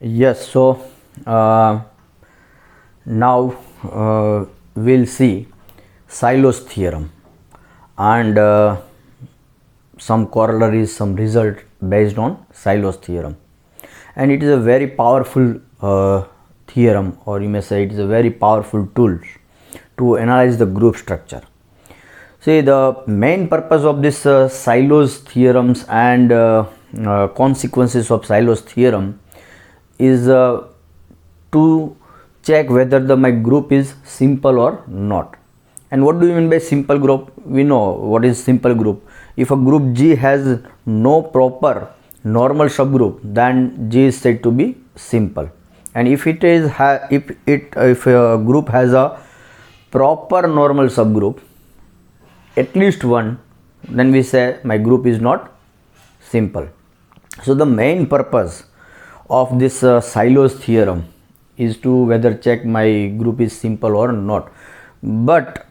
Yes, so now we'll see Sylow's theorem and some corollaries, some result based on Sylow's theorem. And it is a very powerful theorem, or you may say it is a very powerful tool to analyze the group structure. See, the main purpose of this Sylow's theorems and consequences of Sylow's theorem is to check whether my group is simple or not. And what do you mean by simple group? We know what is simple group. If a group G has no proper normal subgroup, then G is said to be simple. And if it is if a group has a proper normal subgroup, at least one, then we say my group is not simple. So the main purpose of this Sylow's theorem is to whether check my group is simple or not. But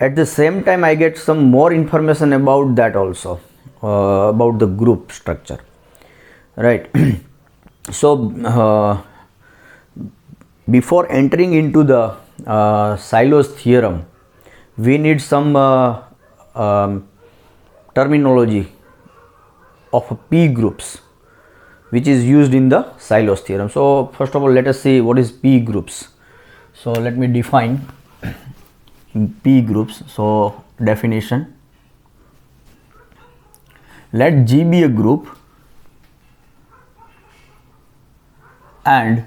at the same time I get some more information about that also, about the group structure, right? So before entering into the Sylow's theorem, we need some terminology of P groups which is used in the Sylow's theorem. So first of all, let us see what is P groups. So let me define P groups. So definition: let G be a group and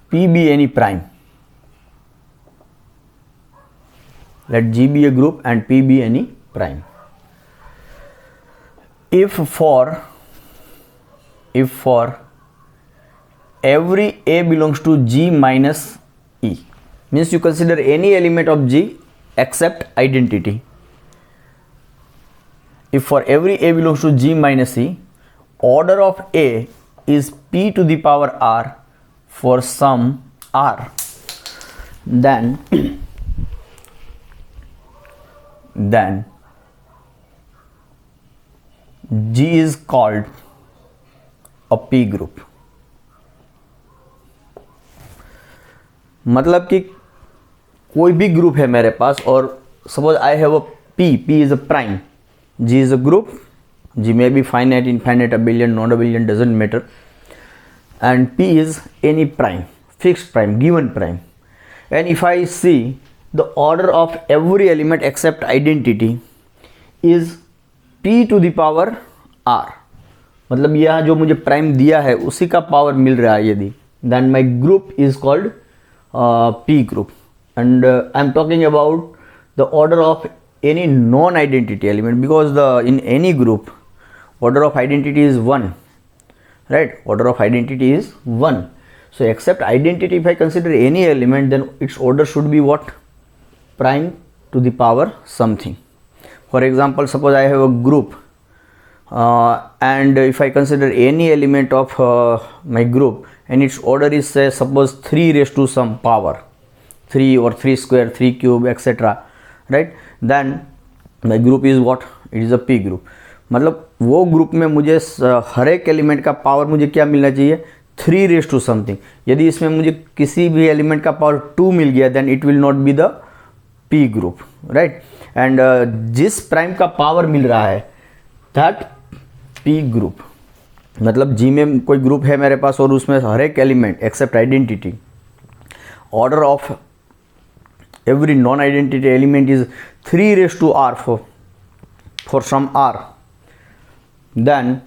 P be any prime. Let G be a group and P be any prime. If for every A belongs to G minus E, means you consider any element of G except identity. If for every A belongs to G minus E, order of A is P to the power R for some R, then G is called a P group. मतलब कि कोई भी group है मेरे पास और suppose I have a P is a prime, G is a group, G may be finite, infinite, abelian, non-abelian, doesn't matter, and P is any prime, fixed prime, given prime. And if I see the order of every element except identity is P to the power R, मतलब यह जो मुझे prime दिया है उसी का power मिल रहा है यदि, then my group is called P group. And I am talking about the order of any non-identity element, because in any group order of identity is 1, right? Order of identity is 1. So except identity, if I consider any element, then its order should be what? Prime to the power something. For example, suppose I have a group and if I consider any element of my group and its order is say suppose 3 raised to some power, 3 or 3 square, 3 cube, etc., right? Then my group is what? It is a P group. मतलब वो group में मुझे हर एक element का power मुझे क्या मिलना चाहिए? 3 रेज टू समथिंग. यदि इसमें मुझे किसी भी एलिमेंट का पावर 2 मिल गया, then it will not be the P group, right? And जिस प्राइम का पावर मिल रहा है दैट P ग्रुप, मतलब G में कोई ग्रुप है मेरे पास और उसमें हर एक element except identity, order of every non-identity element is 3 raised to R for some R, then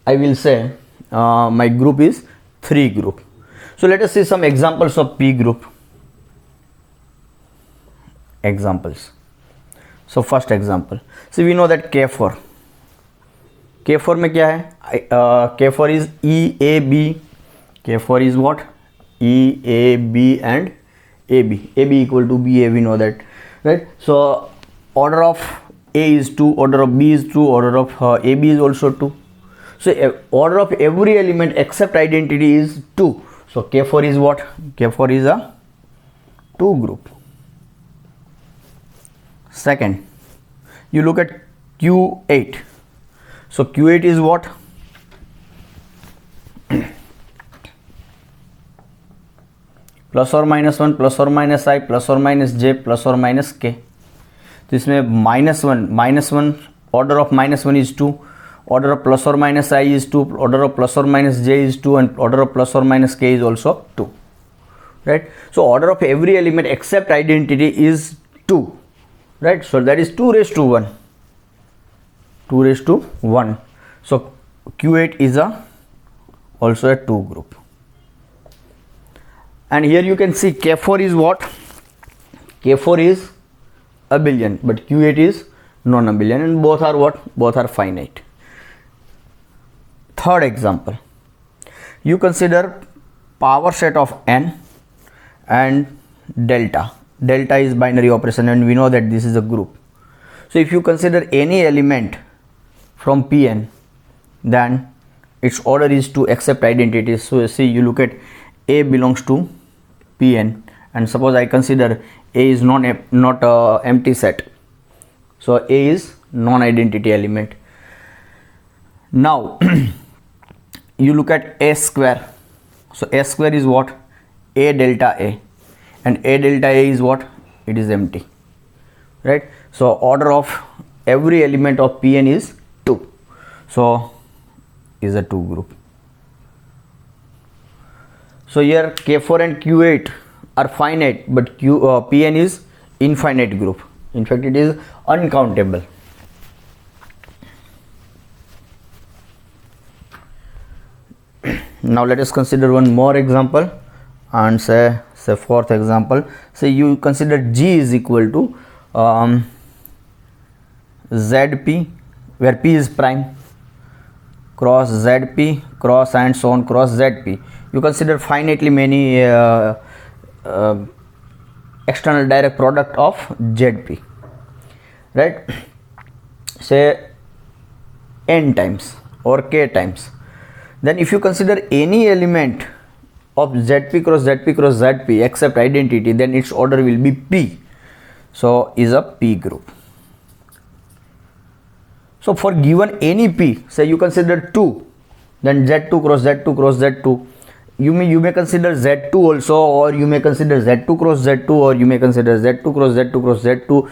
I will say my group is 3 group. So let us see some examples of P group. Examples. So first example, so we know that K4 में क्या है? K4 is EAB. K4 is what? EAB and AB equal to BA, we know that, right? So order of A is 2, order of B is 2, order of AB is also 2. So order of every element except identity is 2. So K4 is what? K4 is a 2 group. Second, you look at Q8. So Q8 is what? Plus और minus one, plus और minus आई, plus और minus जे, plus और minus के। तो इसमें -1 order of -1 is 2, order of plus or minus I is 2, order of plus or minus j is 2, and order of plus or minus k is also 2, right? So order of every element except identity is 2, right? So that is 2 raised to 1, 2 raised to 1. So Q8 is also a 2 group. And here you can see K4 is what? K4 is abelian, but Q8 is non-abelian, and both are what? Both are finite. Third example, you consider power set of n and delta. Delta is binary operation, and we know that this is a group. So if you consider any element from Pn, then its order is to accept identities. So see, you look at A belongs to Pn, and suppose I consider A is not empty set. So A is non-identity element. Now you look at A square. So A square is what? A delta A, and A delta A is what? It is empty, right? So order of every element of Pn is 2. So is a 2 group. So here K4 and Q8 are finite, but Pn is infinite group. In fact, it is uncountable. Now let us consider one more example, and say fourth example. Say you consider G is equal to ZP, where P is prime, cross ZP, cross and so on, cross ZP. You consider finitely many external direct product of ZP, right? Say n times or k times. Then if you consider any element of ZP cross ZP cross ZP except identity, then its order will be P. So is a P group. So for given any P, say you consider 2, then Z2 cross Z2 cross Z2. You may consider Z2 also, or you may consider Z2 cross Z2, or you may consider Z2 cross Z2 cross Z2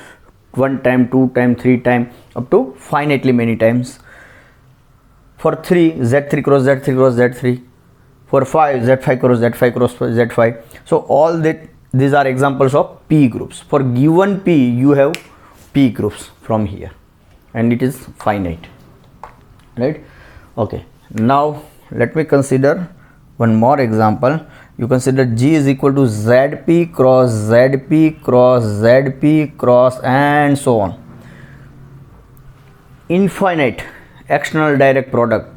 1 time, 2 time, 3 time, up to finitely many times. For 3, Z3 cross Z3 cross Z3. For 5, Z5 cross Z5 cross Z5. So all these are examples of P groups. For given P, you have P groups from here, and it is finite, right? Okay, now let me consider one more example. You consider G is equal to ZP cross ZP cross ZP cross and so on. Infinite external direct product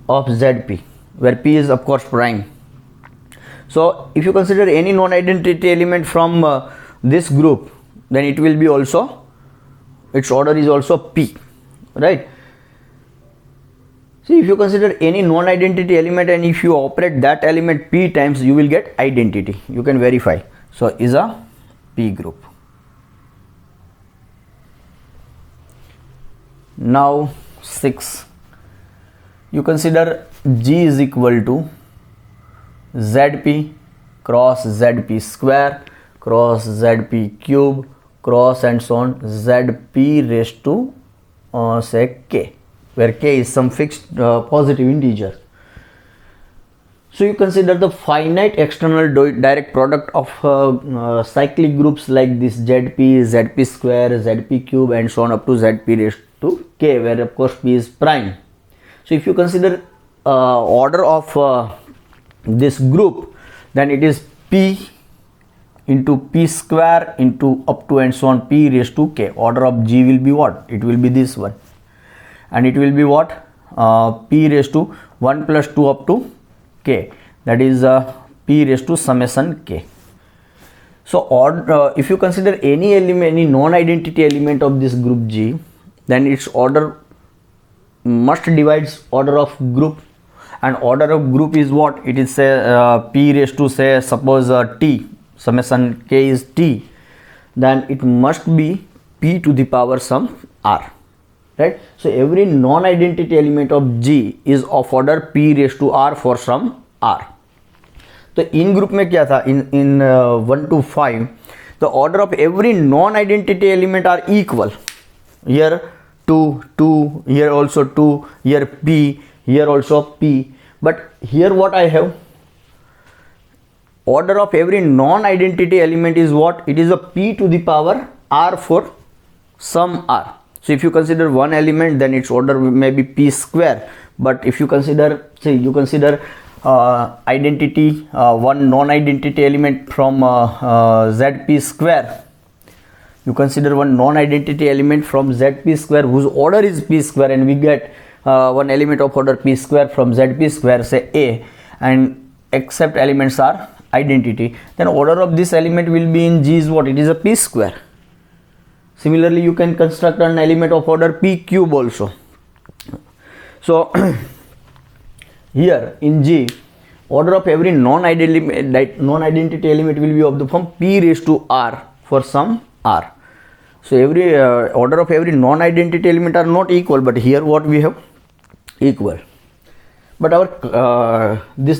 of ZP, where P is of course prime. So if you consider any non-identity element from this group, then it will be also, its order is also P, right? See, if you consider any non-identity element and if you operate that element P times, you will get identity. You can verify. So is a P group. Now 6, you consider G is equal to ZP cross ZP square cross ZP cube cross and so on ZP raised to say K, where K is some fixed positive integer. So you consider the finite external direct product of cyclic groups like this ZP, ZP square, ZP cube and so on up to ZP raised to K, where of course P is prime. So if you consider order of this group, then it is P into P square into up to and so on P raised to K. Order of G will be what? It will be this one, and it will be what? P raised to 1 plus 2 up to K, that is P raised to summation K. So if you consider any element, any non-identity element of this group G, then its order must divides order of group, and order of group is what? It is say P raised to say suppose T, summation K is T, then it must be P to the power some R, right? So every non-identity element of G is of order P raised to R for some R. तो इन group में क्या था, in 1 to 5 the order of every non identity element are equal. Here 2 2, here also 2, here p, here also p. But here what I have, order of every non-identity element is what? It is a p to the power r for some r. So if you consider one element, then its order may be p square. But if you consider, say you consider identity, one non-identity element from zp square, you consider one non-identity element from zp square whose order is p square, and we get one element of order p square from zp square, say a, and except elements are identity, then order of this element will be in G is what? It is a p square. Similarly, you can construct an element of order p cube also. So here in G, order of every non-identity element will be of the form p raised to r for some r. So every order of every non-identity element are not equal, but here what we have? Equal. But our this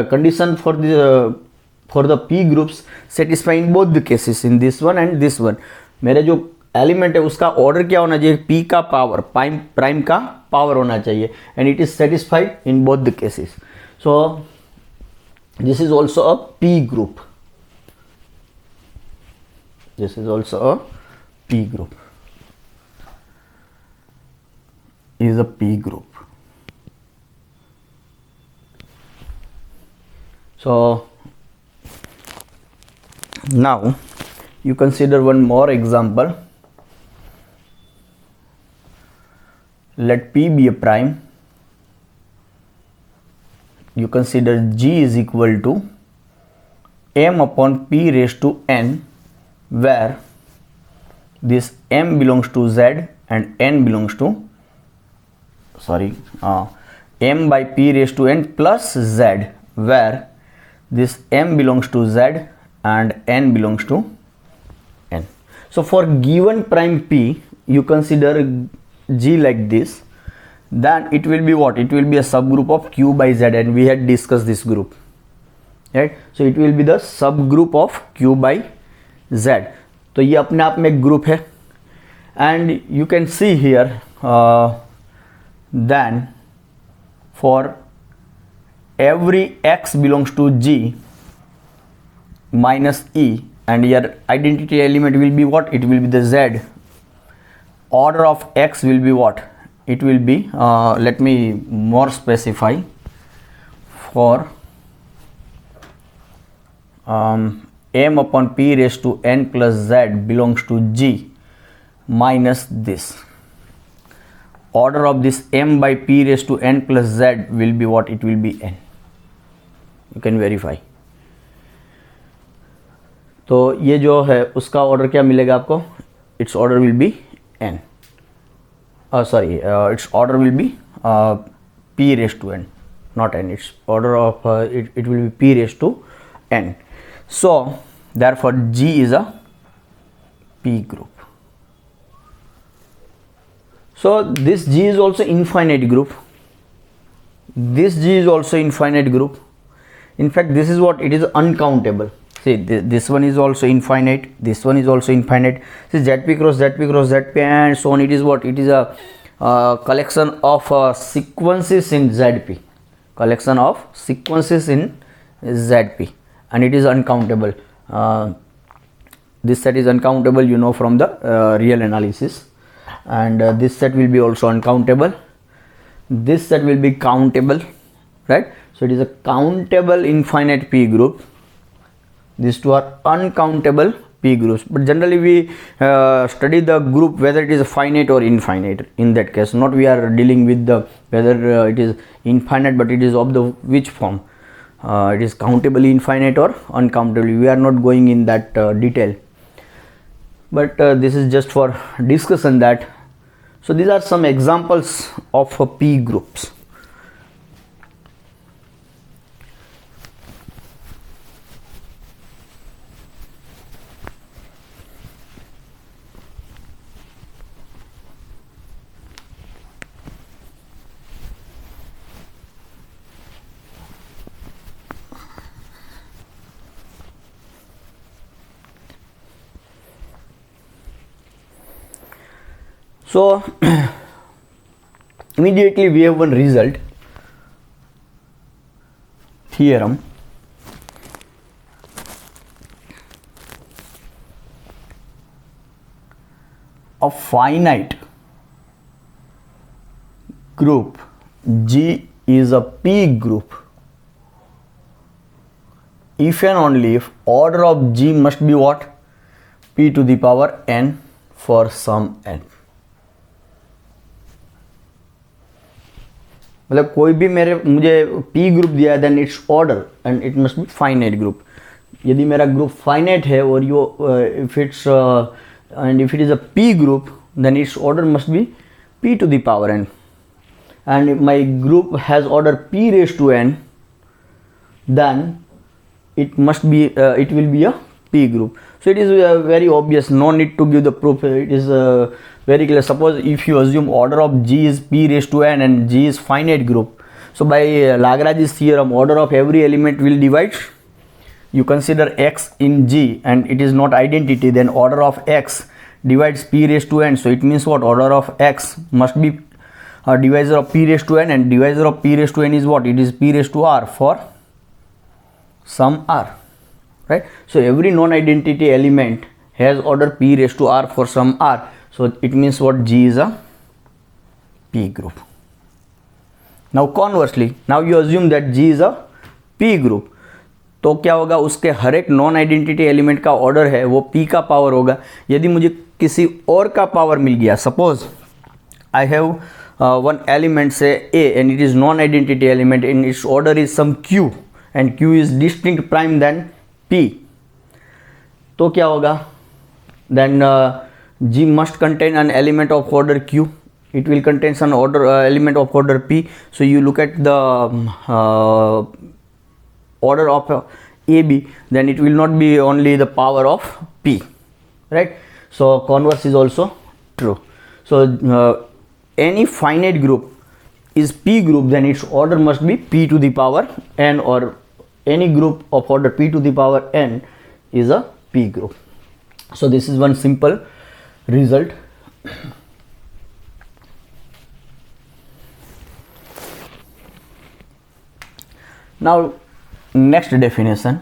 condition for the p groups satisfy in both the cases, in this one and this one. मेरे जो element है उसका order क्या होना चाहिए? p का power, prime का power होना चाहिए, and it is satisfied in both the cases. So this is also a p group. This is also a p group. Is a p group. So now you consider one more example. Let p be a prime. You consider G is equal to m upon p raised to n, where this m belongs to z and n belongs to m by p raised to n plus z, where this m belongs to z and n belongs to n. So for given prime p, you consider G like this, then it will be what? It will be a subgroup of q by z, and we had discussed this group, right? So it will be the subgroup of q by z. तो ये अपने आप में एक group है, and you can see here then for every x belongs to G minus E, and your identity element will be what? It will be the Z. Order of x will be what? It will be, let me more specify, for m upon p raised to n plus z belongs to G minus this. Order of this m by p raised to n plus z will be what? It will be n. You can verify. तो ये जो है उसका order क्या मिलेगा आपको? Its order will be n. Its order will be p raised to n, not n. Its order of it will be p raised to n. So therefore G is a p group. So this G is also infinite group. This G is also infinite group. In fact, this is what? It is uncountable. See, this one is also infinite, this one is also infinite. See, Zp cross Zp cross Zp and so on. It is what? It is a collection of sequences in Zp. Collection of sequences in Zp, and it is uncountable. This set is uncountable, you know, from the real analysis, and this set will be also uncountable. This set will be countable, right? So it is a countable infinite p group. These two are uncountable p groups, but generally we study the group whether it is finite or infinite. In that case, not we are dealing with the whether it is infinite, but it is of the which form. It is countably infinite or uncountably. We are not going in that detail, but this is just for discussion that. So these are some examples of p groups. So immediately we have one result theorem. A finite group G is a P group if and only if order of G must be what? P to the power n for some n. मतलब कोई भी मुझे P group दिया है, then its order and it must be finite group. यदि मेरा group finite है और if its and if it is a P group, then its order must be P to the power n, and if my group has order P raised to n, then it must be it will be a P group. So it is very obvious, no need to give the proof. It is very clear. Suppose if you assume order of G is P raised to n and G is finite group, so by Lagrange's theorem, order of every element will divide. You consider x in G and it is not identity, then order of x divides P raised to n. So it means what? Order of x must be a divisor of P raised to n, and divisor of P raised to n is what? It is P raised to r for some r, right? So every non-identity element has order P raised to r for some r. So it means what? G is a P group. Now conversely, now you assume that G is a P group. तो क्या होगा? उसके हर एक non identity element का order है वो P का power होगा. यदि मुझे किसी और का पावर मिल गया, suppose I have one element say A and it is non identity element in its order is some Q and Q is distinct prime then P, तो क्या होगा? Then G must contain an element of order Q. It will contain an order element of order P. So you look at the order of AB, then it will not be only the power of P, right? So converse is also true. So any finite group is P group, then its order must be P to the power n, or any group of order P to the power n is a P group. So this is one simple result. Now next definition.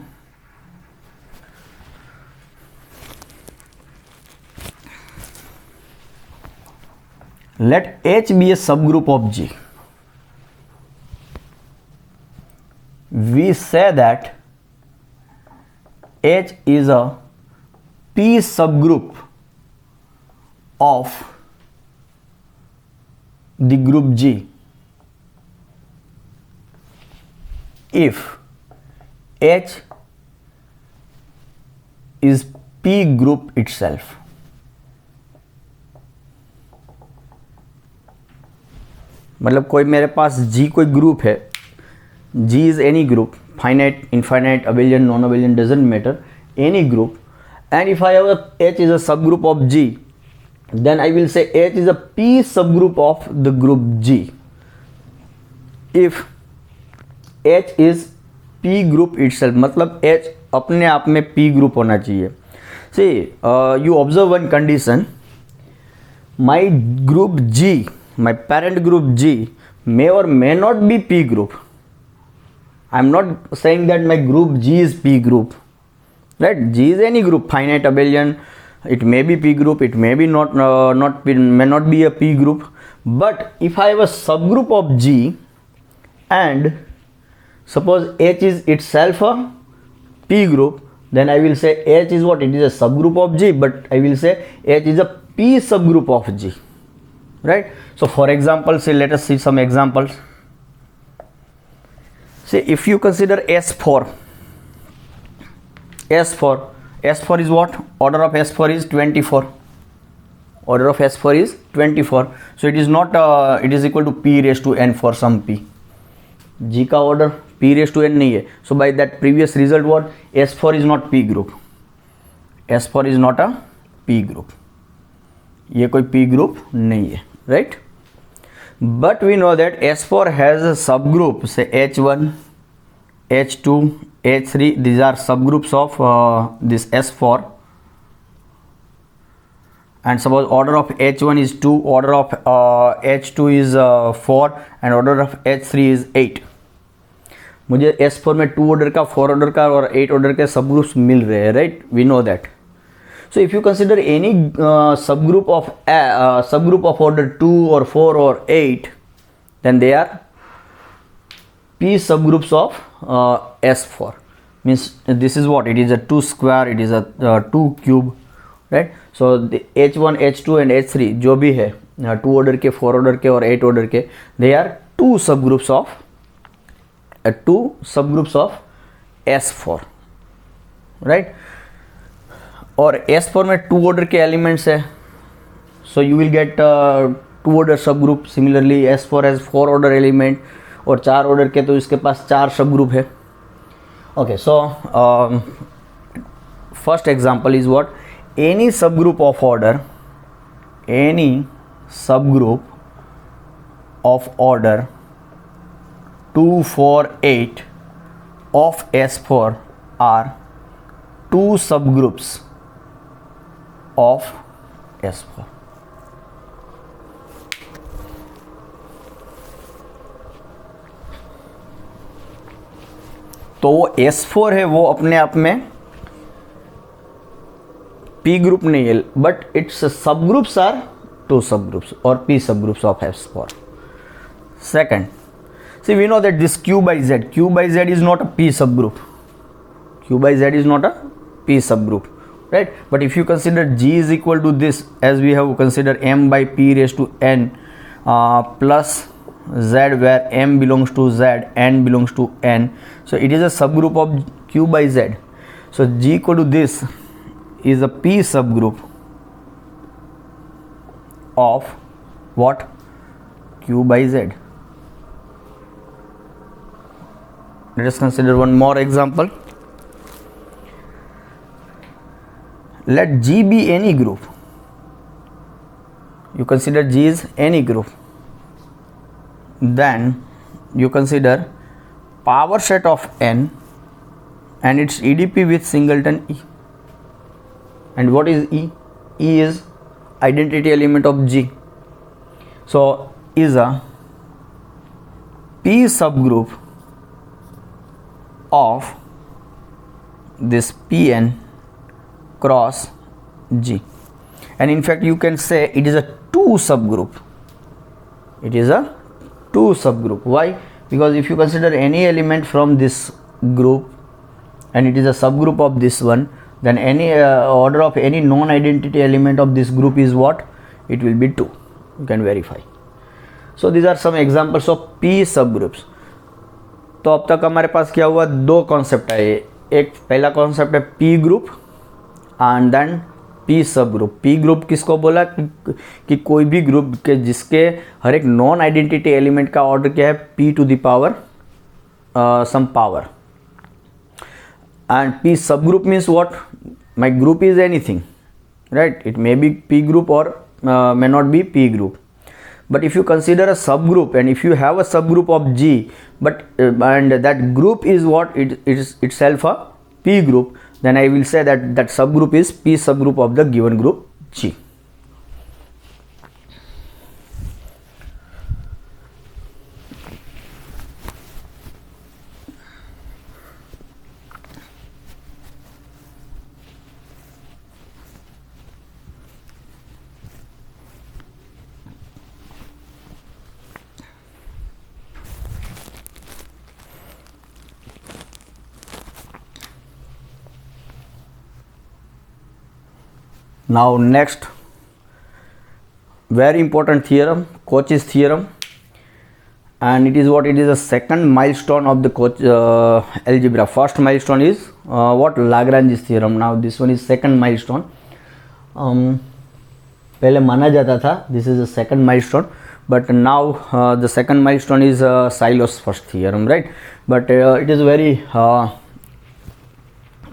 Let H be a subgroup of G. We say that H is a P subgroup of the group G if H is P group itself. मतलब कोई मेरे पास G कोई ग्रुप है, G is any group, finite, infinite, abelian, non-abelian, doesn't matter, any group, and if I have H is a subgroup of G, then I will say H is a P subgroup of the group G if H is P group itself. मतलब H अपने आप में P group होना चाहिए. See, you observe one condition. My group G, my parent group G may or may not be P group. I am not saying that my group G is P group, right? G is any group, finite, abelian. It may be P group, it may be may not be a P group. But if I have a subgroup of G and suppose H is itself a P group, then I will say H is what? It is a subgroup of G, but I will say H is a P subgroup of G, right? So for example, say let us see some examples. Say if you consider S4 is what? Order of S4 is 24. Order of S4 is 24. So it is not it is equal to P raised to n for some P. G का order P raised to n नहीं है. So by that previous result what? S4 is not P group. S4 is not a P group. ये कोई P group नहीं है, right? But we know that S4 has a subgroup, say H1, H2, H3. These are subgroups of this S4. and suppose order of H1 is 2, order of H2 is 4 and order of H3 is 8. मुझे S4 में 2 order का, 4 order का और 8 order के सब groups मिल रहे हैं, right? We know that. So if you consider any subgroup of order 2 or 4 or 8, then they are P subgroups of S4. Means this is what? It is a 2 square, it is a 2 cube, right? So the H1, H2 and H3 जो भी है 2 order के, 4 order के और 8 order के, they are two subgroups of S4, right? और S4 में 2 order के एलिमेंट्स है, so you will get 2 order subgroup. Similarly S4 has 4 order element और 4 ऑर्डर के, तो इसके पास 4 सब ग्रुप है. Okay, so first example is what? Any सब group of order 2, 4, 8 of S4 are 2 subgroups of S4. तो वो S4 है, वो अपने आप में P ग्रुप नहीं है, but its subgroups are 2 subgroups और P subgroups of S4. Second, see, we know that this Q by Z is not a P subgroup. Q by Z is not a P subgroup, right? But if you consider G is equal to this, as we have considered M by P raised to N plus Z, where M belongs to Z, N belongs to N. So it is a subgroup of Q by Z. So G equal to this is a P subgroup of what? Q by Z. Let us consider one more example. Let G be any group. You consider G is any group. Then you consider power set of N and its EDP with singleton E. And what is E? E is identity element of G. So is a P subgroup of this Pn cross G, and in fact you can say it is a 2 subgroup. It is a 2 subgroup. Why? Because if you consider any element from this group and it is a subgroup of this one, then any order of any non-identity element of this group is what? It will be 2. You can verify. So these are some examples of P subgroups. तो अब तक हमारे पास क्या हुआ? 2 concept है. एक पहला concept है P group and then P सब ग्रुप. P ग्रुप किसको बोला? कि कोई भी ग्रुप के जिसके हर एक नॉन आइडेंटिटी एलिमेंट का ऑर्डर क्या है? P to the power some power. And P सब group means what? My group is anything, right? It may be P group or may not be P group. But if you consider a subgroup and if you have a subgroup of G, but and that group is what? It is itself a P group, then I will say that that subgroup is P subgroup of the given group G. Now next, very important theorem, Cauchy's theorem, and it is what? It is the second milestone of the algebra. First milestone is what? Lagrange's theorem. Now this one is second milestone. पहले माना जाता था this is the second milestone, but now the second milestone is Sylor's first theorem, right? But it is a very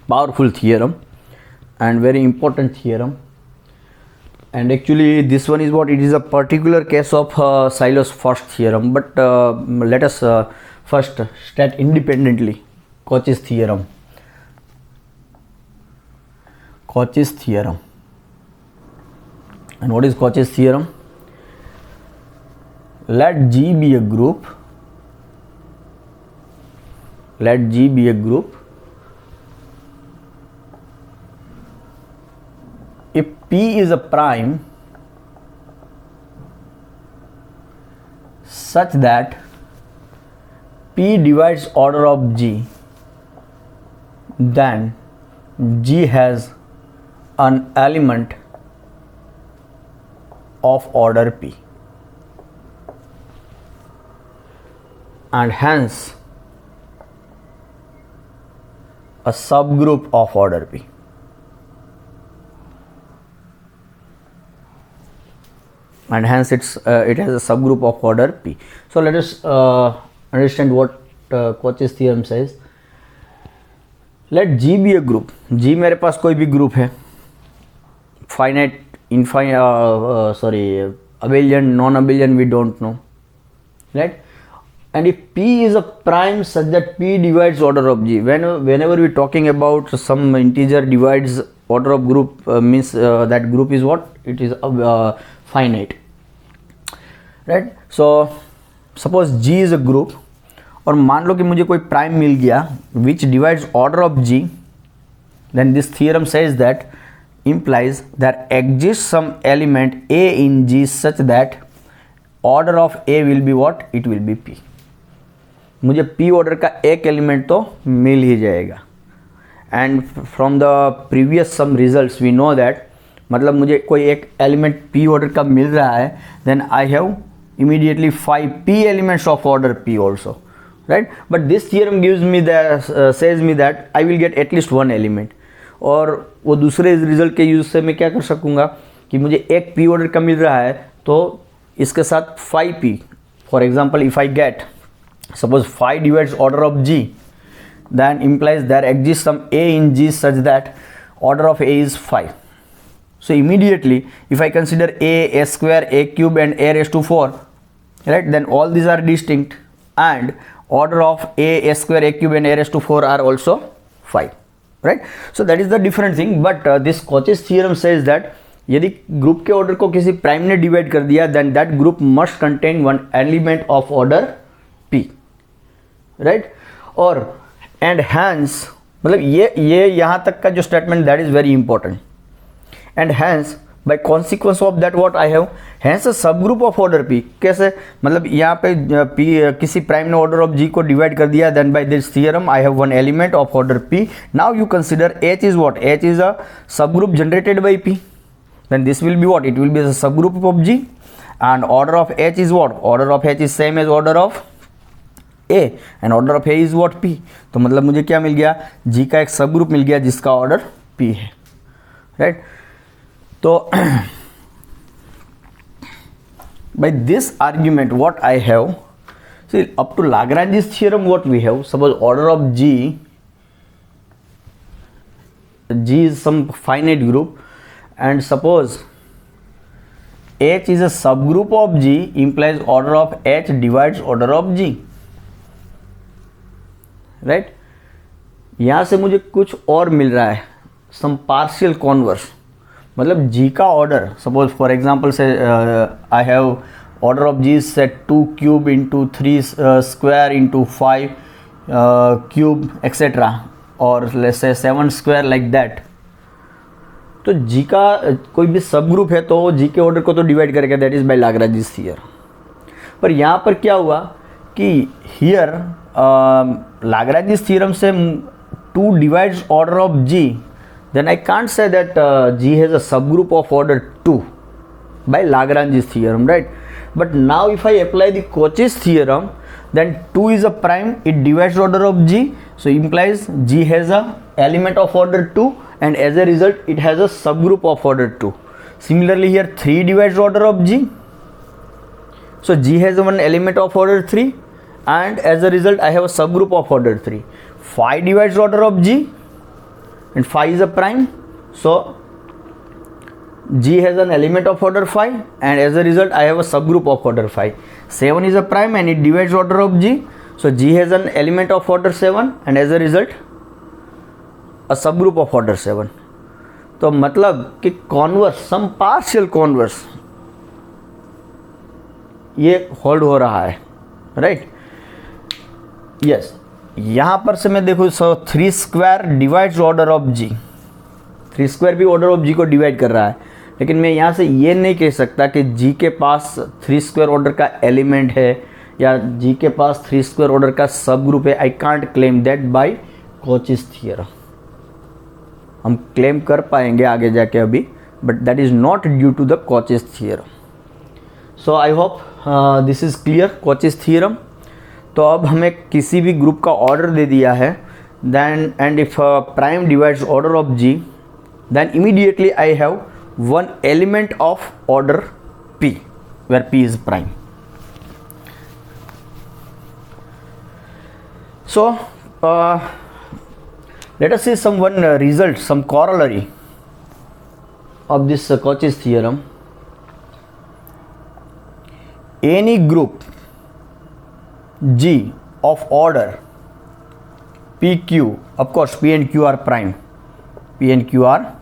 powerful theorem and very important theorem. And actually this one is what? It is a particular case of Sylor's first theorem, but let us first state independently Cauchy's theorem. Cauchy's theorem. And what is Cauchy's theorem? Let G be a group. Let G be a group if P is a prime such that P divides order of G, then G has an element of order P, and hence a subgroup of order P. And hence it has a subgroup of order P. So let us understand what Cauchy's theorem says. Let G be a group. G मेरे पास कोई भी group है, finite, infinite, abelian, non-abelian, we don't know, right? And if P is a prime such that P divides order of G, whenever we talking about some integer divides order of group, means that group is what? It is finite, right? So suppose G is a group, और मान लो कि मुझे कोई prime मिल गया which divides order of G, then this theorem says that implies there exists some element A in G such that order of A will be what? It will be P. मुझे P order का एक element तो मिल ही जाएगा. And from the previous some results we know that, मतलब मुझे कोई एक एलिमेंट P ऑर्डर का मिल रहा है, then I have immediately 5 P elements of order P also, right? But this theorem gives me says me that I will get at least one element. और वो दूसरे रिजल्ट के यूज से मैं क्या कर सकूँगा कि मुझे एक P ऑर्डर का मिल रहा है तो इसके साथ 5P. For example if I get suppose 5 divides order of G, then implies there exists some A in G such that order of A is 5. So immediately if I consider A square, A cube and A raised to 4, right, then all these are distinct and order of A square, A cube and A raised to 4 are also 5, right? So that is the different thing. But this Cauchy's theorem says that यदि group के order को किसी prime ने divide कर दिया, then that group must contain one element of order P, right? और and hence, मतलब ये यहाँ तक का जो statement that is very important. And hence by consequence of that what I have, hence a subgroup of order P. कैसे? मतलब यहाँ पे P किसी प्राइम ने ऑर्डर ऑफ G को डिवाइड कर दिया, then by this theorem I have one element of order P. Now you consider H is what? H is a subgroup generated by P. Then this will be what? It will be a subgroup of G, and order of H is what? Order of H is same as order of A, and order of A is what? P. तो मतलब मुझे क्या मिल गया? G का एक subgroup मिल गया जिसका order P है, राइट? तो by this argument what I have, see up to Lagrange's theorem what we have, suppose order of G is some finite group, and suppose H is a subgroup of G, implies order of H divides order of G, right? यहाँ से मुझे कुछ और मिल रहा है, some partial converse, मतलब G का order, suppose for example say I have order of G is set 2 cube into 3 square into 5 cube etc, or let's say 7 square like that. तो G का कोई भी सब ग्रुप है तो G के ऑर्डर को तो डिवाइड करेगा, that is by Lagrange's theorem. पर यहाँ पर क्या हुआ कि हियर लाग्रांजेस थियरम से 2 divides order of G, then I can't say that G has a subgroup of order 2 by Lagrange's theorem, right? But now if I apply the Cauchy's theorem, then 2 is a prime, it divides order of G, so implies G has a element of order 2, and as a result it has a subgroup of order 2. Similarly here 3 divides order of G, so G has one element of order 3, and as a result I have a subgroup of order 3. 5 divides order of G, and 5 is a prime, so G has an element of order 5, and as a result I have a subgroup of order 5. 7 is a prime and it divides order of G, so G has an element of order 7, and as a result a subgroup of order 7. तो मतलब कि converse, सम partial converse ये hold हो रहा है, right. Yes, यहाँ पर से मैं देखो, so 3 square divides order of G, 3 square भी ऑर्डर ऑफ जी को डिवाइड कर रहा है, लेकिन मैं यहाँ से ये नहीं कह सकता कि जी के पास 3 स्क्वायर ऑर्डर का एलिमेंट है या जी के पास 3 स्क्वायर ऑर्डर का सब ग्रुप है। I can't claim that by Cauchy's theorem. हम क्लेम कर पाएंगे आगे जाके अभी, but that is not due to the Cauchy's theorem. So I hope this is clear, Cauchy's theorem. तो अब हमें किसी भी ग्रुप का ऑर्डर दे दिया है, then and if prime divides order of G, then immediately I have one element of order P, where P is prime. So let us see some result, some corollary of this Cauchy's theorem. Any group G of order PQ, of course P and Q are prime, P and Q are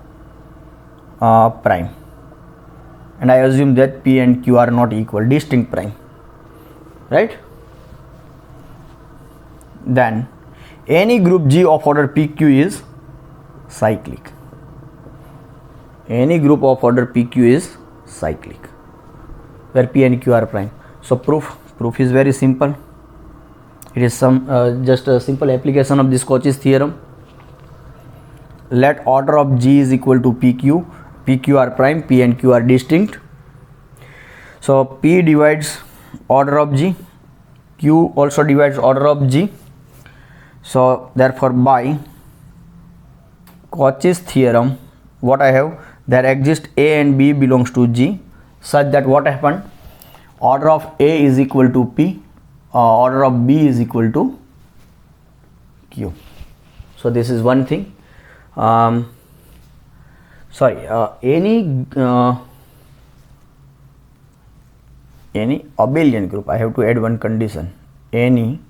prime, and I assume that P and Q are not equal, distinct prime, right? Then any group G of order PQ is cyclic. Any group of order PQ is cyclic, where P and Q are prime. So proof is very simple. It is some just a simple application of this Cauchy's theorem. Let order of G is equal to PQ. PQ are prime, P and Q are distinct. So P divides order of G, Q also divides order of G. So therefore by Cauchy's theorem, what I have, there exists A and B belongs to G, such that what happened, order of A is equal to P, order of B is equal to Q. So this is one thing. Any abelian group, I have to add one condition, any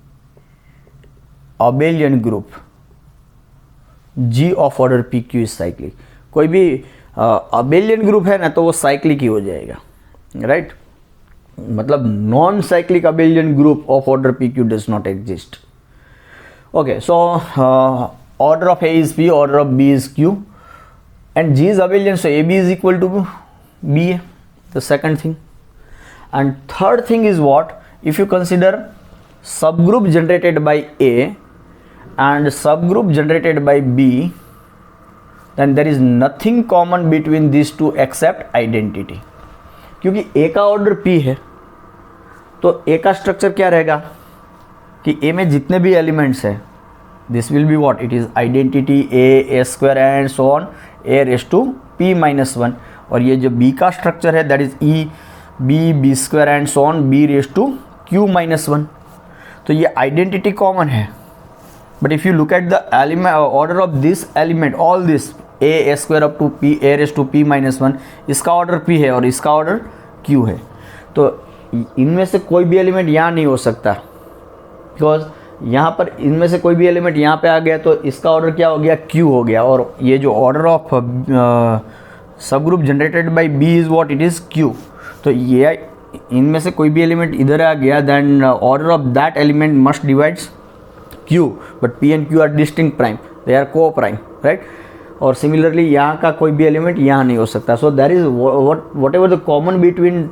abelian group G of order PQ is cyclic. कोई भी abelian group है ना तो वो cyclic ही हो जाएगा, right? मतलब non cyclic abelian group of order PQ does not exist. Okay, so order of A is P, order of B is Q, and G is abelian, so AB is equal to B, the second thing. And third thing is what, if you consider subgroup generated by A and subgroup generated by B, then there is nothing common between these two except identity. क्योंकि A का order P है तो A का structure क्या रहेगा कि A में जितने भी एलिमेंट्स है, this will be what, it is identity A square and so on, A raised to P minus 1. और ये जो B का स्ट्रक्चर है that is E B square and so on, B raised to Q minus 1. तो ये identity common है, but if you look at the element order of this element, all this A square up to P, A raised to P minus 1, इसका order P है और इसका order Q है, तो इनमें से कोई भी एलिमेंट यहाँ नहीं हो सकता, बिकॉज यहाँ पर इनमें से कोई भी एलिमेंट यहाँ पे आ गया तो इसका ऑर्डर क्या हो गया, Q हो गया, और ये जो ऑर्डर ऑफ सब group generated bye B is what, it is Q. तो ये इनमें से कोई भी एलिमेंट इधर आ गया, then order of that element must divides Q, but P and Q are distinct prime, they are coprime, right. और सिमिलरली यहाँ का कोई भी एलिमेंट यहाँ नहीं हो सकता. So that is whatever the common between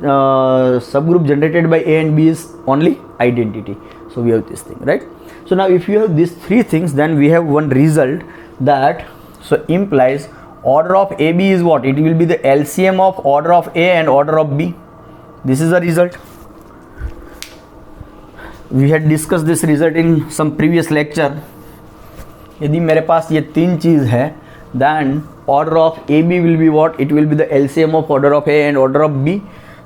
subgroup generated by A and B is only identity. So we have this thing, right? So now if you have these three things, then we have one result that so implies order of AB is what? It will be the LCM of order of A and order of B. This is the result. We had discussed this result in some previous lecture. यदि मेरे पास ये तीन चीज़ है, then order of AB will be what? It will be the LCM of order of A and order of B.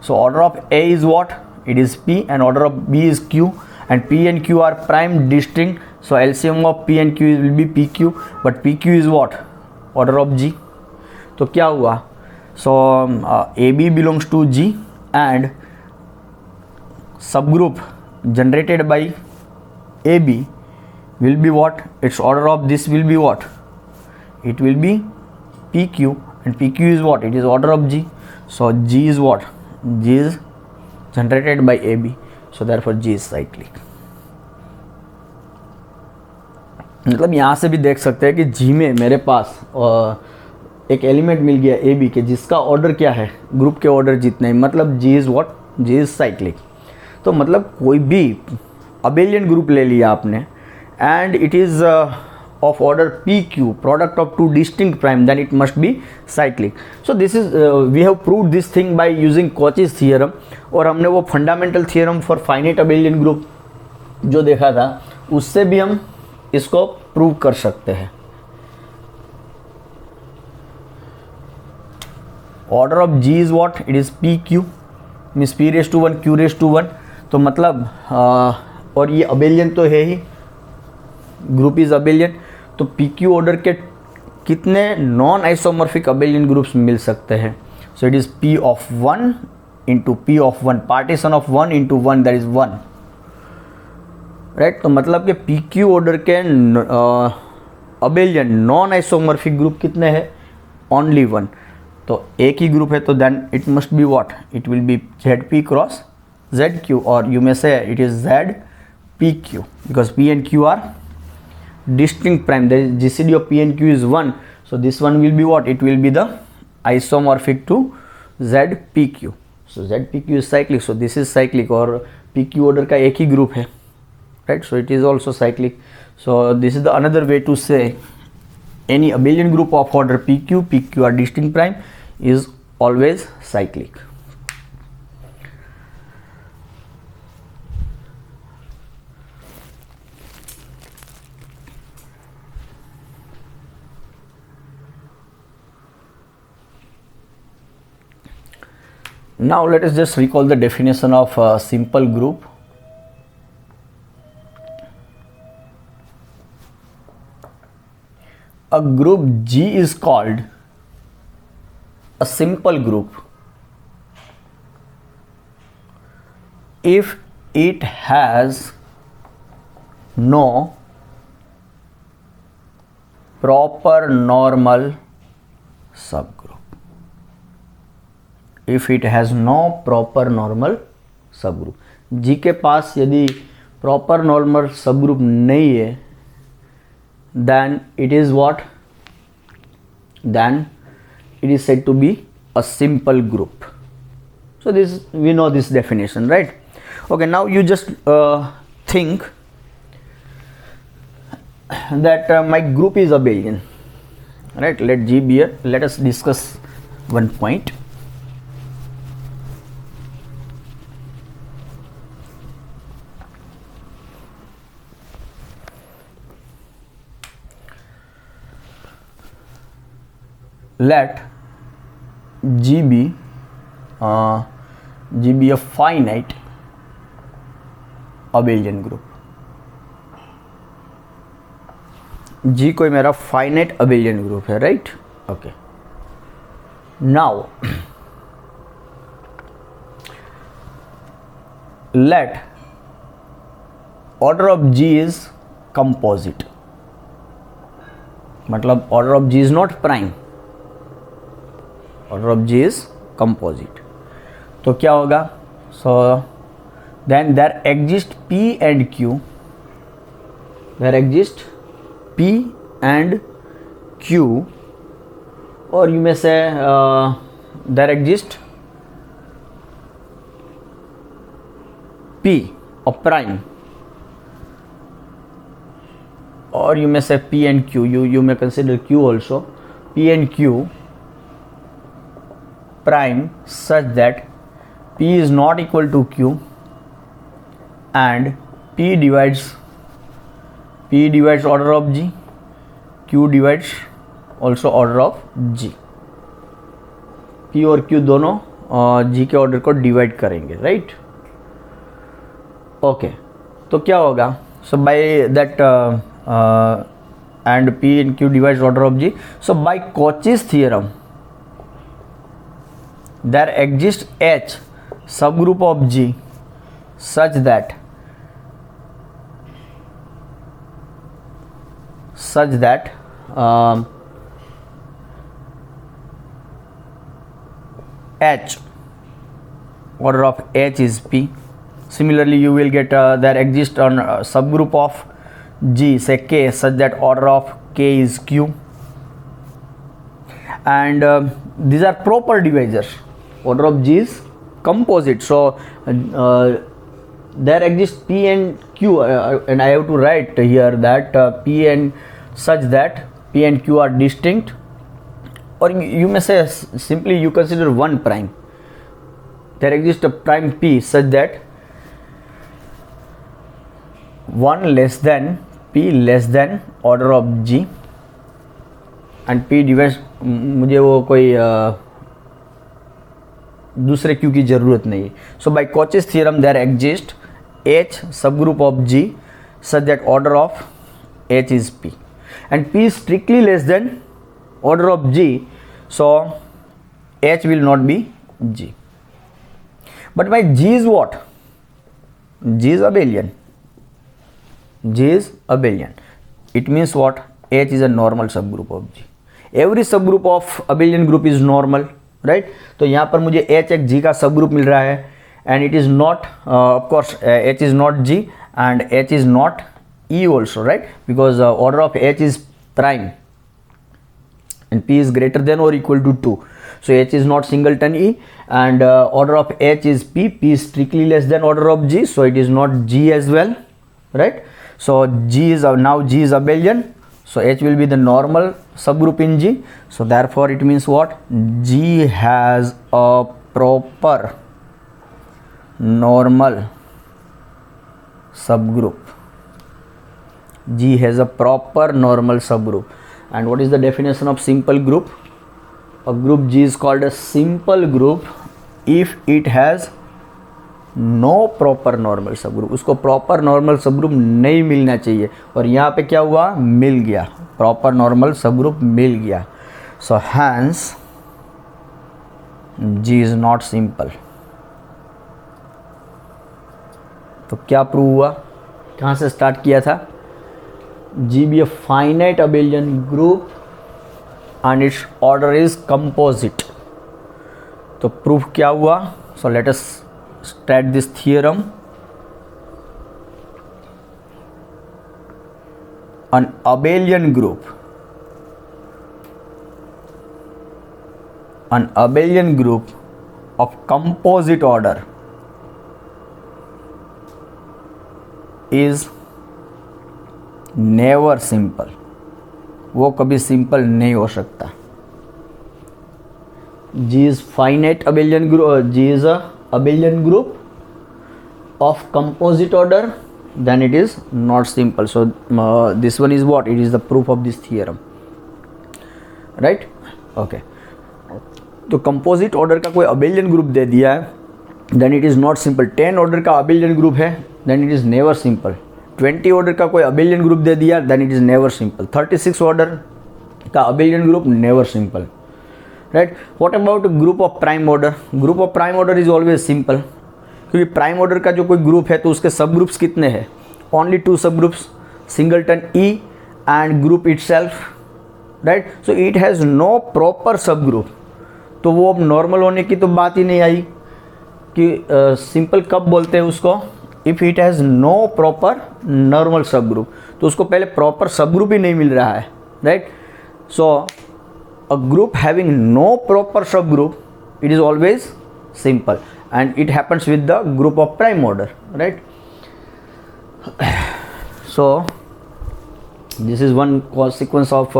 So order of A is what? It is P, and order of B is Q. And P and Q are prime distinct, so LCM of P and Q will be PQ, but PQ is what? Order of G. तो क्या हुआ? So AB belongs to G and subgroup generated by AB will be what? Its order of this will be what? It will be PQ, and PQ is what? It is order of G. So G is what? G is generated by AB. So therefore G is cyclic. मतलब यहाँ से भी देख सकते हैं कि G में मेरे पास एक एलिमेंट मिल गया AB के जिसका ऑर्डर क्या है, ग्रुप के ऑर्डर जितने, मतलब G is what? G is cyclic. तो मतलब कोई भी अबेलियन ग्रुप ले लिया आपने and it is of order PQ, product of two distinct prime, then it must be cyclic. So this is we have proved this thing by using Cauchy's theorem. और हमने वो fundamental theorem for finite abelian group जो देखा था उससे भी हम इसको प्रूव कर सकते हैं. Order of G is what? It is PQ, means P raise to 1 Q raise to 1. तो मतलब और ये अबेलियन तो है ही, ग्रुप इज अबेलियन. तो PQ ऑर्डर के कितने नॉन आइसोमॉर्फिक अबेलियन ग्रुप्स मिल सकते हैं? So it is P of 1 into P of 1, partition of 1 into 1, that is 1, right. तो मतलब कि PQ ऑर्डर के अबेलियन नॉन आइसोमॉर्फिक ग्रुप कितने हैं? ओनली 1. तो एक ही ग्रुप है तो then it must be what? It will be ZP cross ZQ, और you may say it is ZPQ because P and Q are distinct prime. The GCD of P and Q is 1, so this one will be what? It will be the isomorphic to ZPQ. So ZPQ is cyclic, so this is cyclic, और PQ order का एक ही group है, right? So it is also cyclic. So this is the another way to say any abelian group of order PQ are distinct prime is always cyclic. Now let us just recall the definition of a simple group. A group G is called a simple group if it has no proper normal subgroup. If it has no proper normal subgroup, G के पास यदि proper normal subgroup नहीं है, then it is what? Then it is said to be a simple group. So this, we know this definition, right? Okay, now you just think that my group is abelian, right? Let G be a, let us discuss one point. Let G be a finite abelian group. G कोई मेरा finite abelian group है, right? Okay. Now let order of G is composite. मतलब order of G is not prime. Order of G is composite. तो क्या होगा? So then there exist P and Q. There exist P and Q, or you may say there exist P or prime, or you may say P and Q. You may consider Q also. P and Q prime such that P is not equal to Q and P divides order of G, Q divides also order of G. P और Q दोनों G के order को divide करेंगे, right? Okay, तो क्या होगा? So by that and P and Q divides order of G. So by Cauchy's theorem, there exists H subgroup of G such that H, order of H is P. Similarly, you will get there exists a subgroup of G, say K, such that order of K is Q. And these are proper divisors. Order of G is composite. So there exists P and Q, and I have to write here that P and such that P and Q are distinct, or you may say simply you consider one prime. There exists a prime P such that 1 less than P less than order of G, and P divide, मुझे वो कोई दूसरे Q की ज़रूरत नहीं है. So by Cauchy's theorem there exists H subgroup of G such that order of H is P, and P is strictly less than order of G, so H will not be G. But my G is what? G is abelian. G is abelian. It means what? H is a normal subgroup of G. Every subgroup of abelian group is normal, right? तो यहाँ पर मुझे H एक G का subgroup मिल रहा है, and it is not, of course, H is not G and H is not E also, right? Because order of H is prime and P is greater than or equal to 2. So H is not singleton E, and order of H is P. P is strictly less than order of G, so it is not G as well, right? So G is now G is abelian, so H will be the normal subgroup in G. So therefore it means what? G has a proper normal subgroup. G has a proper normal subgroup. And what is the definition of simple group? A group G is called a simple group if it has no proper normal subgroup. उसको proper normal subgroup नहीं मिलना चाहिए, और यहाँ पे क्या हुआ? मिल गया, प्रॉपर नॉर्मल सबग्रुप मिल गया. So hence G is not simple. तो क्या प्रूव हुआ? कहाँ से स्टार्ट किया था? G be a finite abelian group and its order is composite. तो प्रूफ क्या हुआ? So let us state this theorem. An abelian group of composite order is never simple. वो कभी सिंपल नहीं हो सकता. G is finite abelian group. G is a abelian group of composite order, then it is not simple. So this one is what? It is the proof of this theorem, right? Okay. तो composite order का कोई abelian group दे दिया है, then it is not simple. 10 order का abelian group है, then it is never simple. 20 order का कोई abelian group दे दिया, then it is never simple. 36 order का abelian group never simple, right? What about group of prime order? Group of prime order is always simple, क्योंकि prime order का जो कोई ग्रुप है तो उसके सब ग्रुप्स कितने हैं? Only 2 subgroups, singleton e and group itself, right? So it has no proper सब ग्रुप. तो वो अब नॉर्मल होने की तो बात ही नहीं आई कि सिंपल कब बोलते हैं उसको? If it has no proper normal सब ग्रुप. तो उसको पहले प्रॉपर सब ग्रुप ही नहीं मिल रहा है, right? So a group having no proper subgroup, it is always simple, and it happens with the group of prime order, right? So this is one consequence of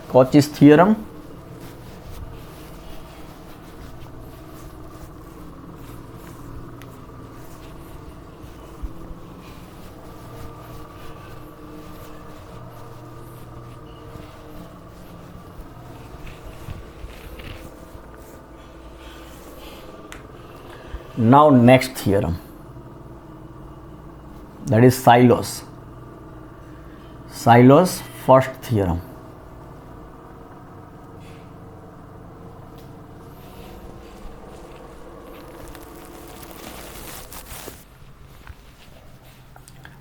Cauchy's theorem. Now next theorem, that is Syllo's first theorem.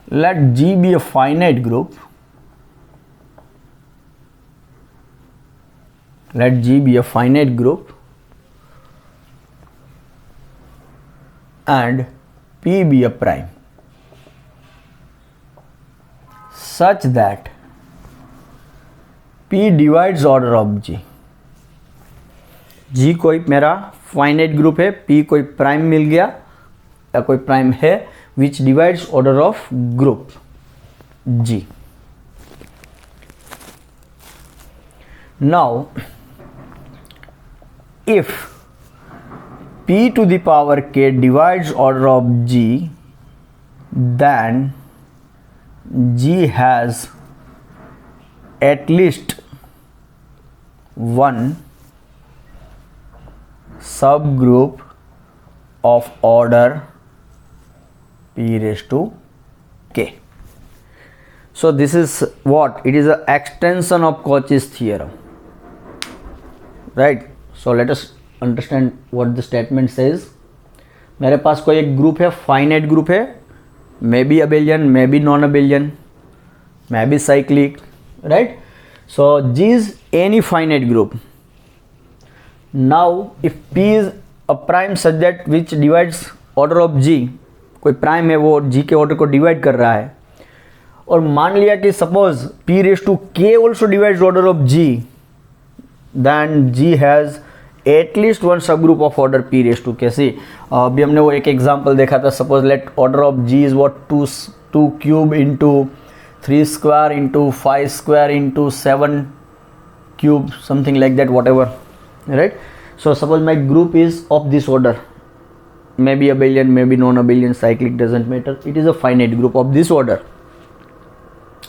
Let G be a finite group. Let G be a finite group and P be a prime such that P divides order of G. G कोई मेरा finite group है, P कोई prime मिल गया या कोई prime है which divides order of group G. Now if P to the power K divides order of G, then G has at least one subgroup of order P raised to K. So this is what? It is an extension of Cauchy's theorem, right? So let us understand what the statement says. मेरे पास कोई एक group है, finite group है, may be abelian, may be non abelian, may be cyclic, right? So G is any finite group. Now if P is a prime such that which divides order of G, कोई prime है वो G के order को divide कर रहा है, और मान लिया कि suppose P raised to K also divides order of G, then G has at least one subgroup of order P raised to K. See, अभी हमने वो एक एग्जांपल देखा था. Suppose let order of G is what 2 cube into 3 square into 5 square into 7 cube, something like that, whatever, right? So suppose my group is of this order, maybe abelian, maybe non-abelian, cyclic, doesn't matter. It is a finite group of this order,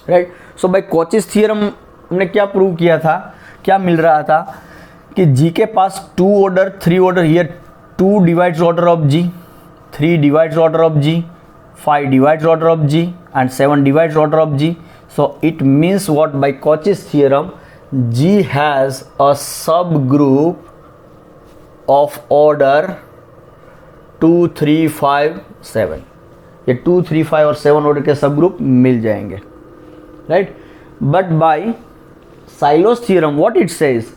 right? So by Cauchy's theorem हमने क्या prove किया था, क्या मिल रहा था कि G के पास 2 order 3 order, here 2 divides order of G, 3 divides order of G, 5 divides order of G, and 7 divides order of G. So it means what? By Cauchy's theorem, G has a subgroup of order 2, 3, 5, 7. ये 2, 3, 5 और 7 order के सब group मिल जाएंगे, right? But by silos theorem what it says,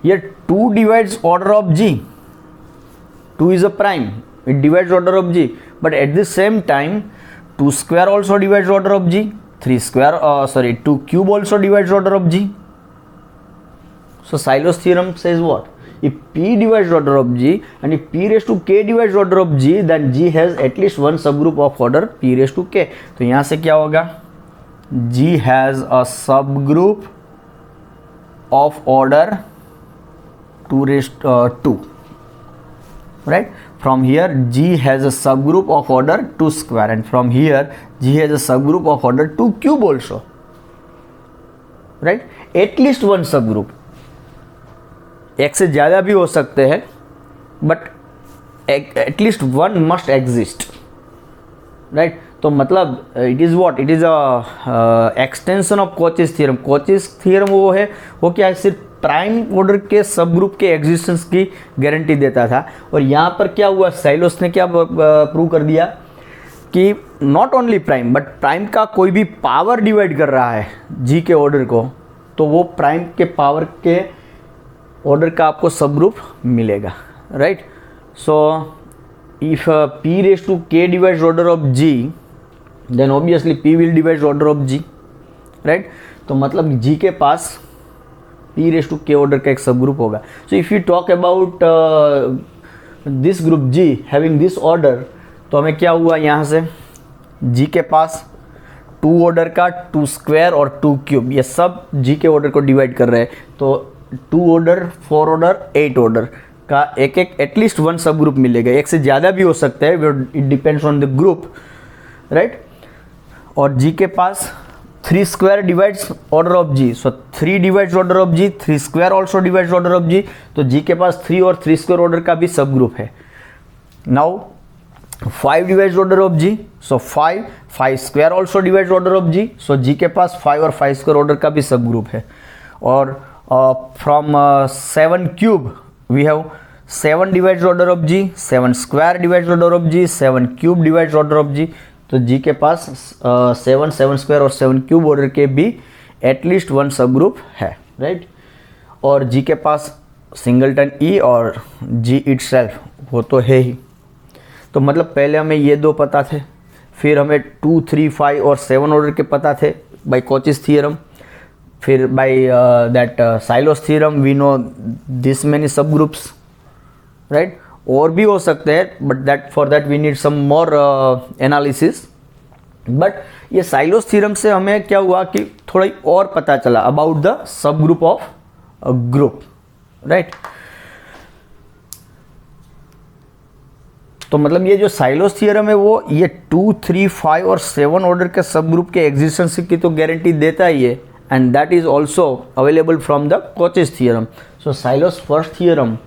ये 2 divides order of G, 2 is a prime, it divides order of G, but at the same time 2 square also divides order of G, 2 cube also divides order of G. So Silos theorem says what? If P divides order of G and if P raised to K divides order of G, then G has at least one subgroup of order P raised to K. तो यहाँ से क्या होगा? G has a subgroup of order 2 raised to 2, right? From here G has a subgroup of order 2 square, and from here G has a subgroup of order 2 cube also, right? At least one subgroup. एक से ज़्यादा भी हो सकते हैं, but at least one must exist, right? तो मतलब it is what? It is a extension of Cauchy's theorem. Cauchy's theorem वो है, वो क्या है? सिर्फ प्राइम ऑर्डर के सब ग्रुप के एग्जिस्टेंस की गारंटी देता था. और यहाँ पर क्या हुआ? साइलोस ने क्या प्रूव कर दिया कि not only prime but prime का कोई भी पावर डिवाइड कर रहा है जी के ऑर्डर को, तो वो प्राइम के पावर के ऑर्डर का आपको सब ग्रुप मिलेगा, right? So if P raised to K divides order of G, then obviously P will divide order of G, right? तो मतलब G के पास P raised to K order का एक सब ग्रुप होगा. So if you talk about this group G having this order, तो हमें क्या हुआ? यहाँ से G के पास 2 ऑर्डर का 2 स्क्वायर और 2 क्यूब, ये सब G के ऑर्डर को डिवाइड कर रहे हैं. तो 2 ऑर्डर, 4 ऑर्डर, 8 ऑर्डर का एक एटलीस्ट वन सब ग्रुप मिलेगा. एक से ज़्यादा भी हो सकता है, it depends on the group, right? और G के पास 3 square divides order of G, so 3 divides order of G, 3 square also divides order of G. तो G के पास 3 और 3 स्क्वायर ऑर्डर का भी सब ग्रुप है. Now 5 divides order of G, so 5 square also divides order of G, so G के पास 5 और 5 square order का भी सब ग्रुप है. और from 7 cube we have 7 divides order of G, 7 square divides order of G, 7 cube divides order of G. तो G के पास 7 square और 7 क्यूब ऑर्डर के भी एटलीस्ट वन सब ग्रुप है, राइट? और G के पास सिंगलटन E और G इटसेल्फ वो तो है ही. तो मतलब पहले हमें ये दो पता थे, फिर हमें 2, 3, 5 और 7 ऑर्डर के पता थे बाय कॉचीज थ्योरम, फिर by that Sylow's theorem we know this many subgroups, right. और भी हो सकते हैं but that for that we need some more analysis. But ये साइलोस थ्योरम से हमें क्या हुआ कि थोड़ा और पता चला about the subgroup of group, right. तो मतलब ये जो साइलोस थ्योरम है वो ये 2, 3, 5 और 7 ऑर्डर के सब ग्रुप के एग्जिस्टेंस की तो गारंटी देता ही है, and that is also available from the Cauchy's theorem. So silos first theorem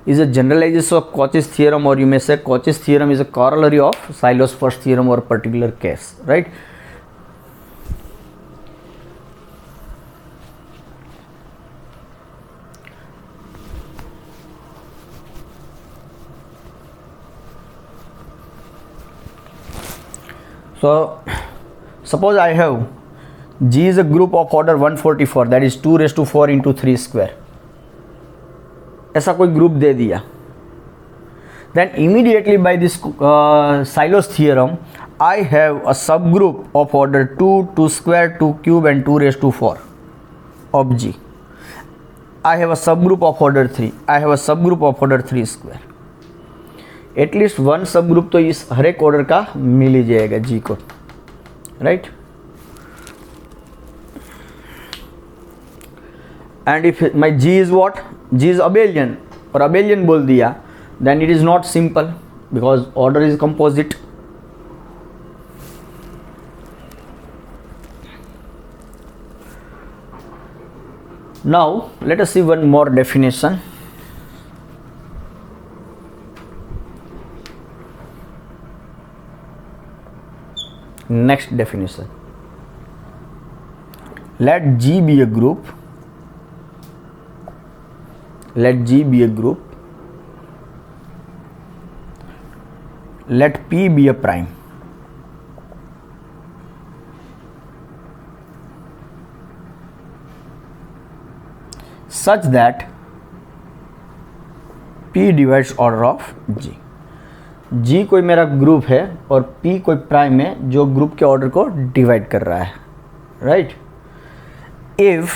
is a generalization of Cauchy's theorem, or you may say Cauchy's theorem is a corollary of Sailo's first theorem or particular case, right? So suppose I have G is a group of order 144, that is 2 raised to 4 into 3 square, ऐसा कोई group दे दिया, then immediately by this Sylow's theorem I have a subgroup of order 2, 2 square, 2 cube and 2 raised to 4 of G. I have a subgroup of order 3, I have a subgroup of order 3 square. At least one सब group तो इस हर एक order का मिल ही जाएगा G को, right. And if my G is what, G is abelian, और abelian बोल दिया then it is not simple because order is composite. Now let us see one more definition. Next definition, let G be a group, let G be a group, let P be a prime. Such that P divides order of G. G कोई मेरा group है और P कोई prime है जो group के order को divide कर रहा है, right. If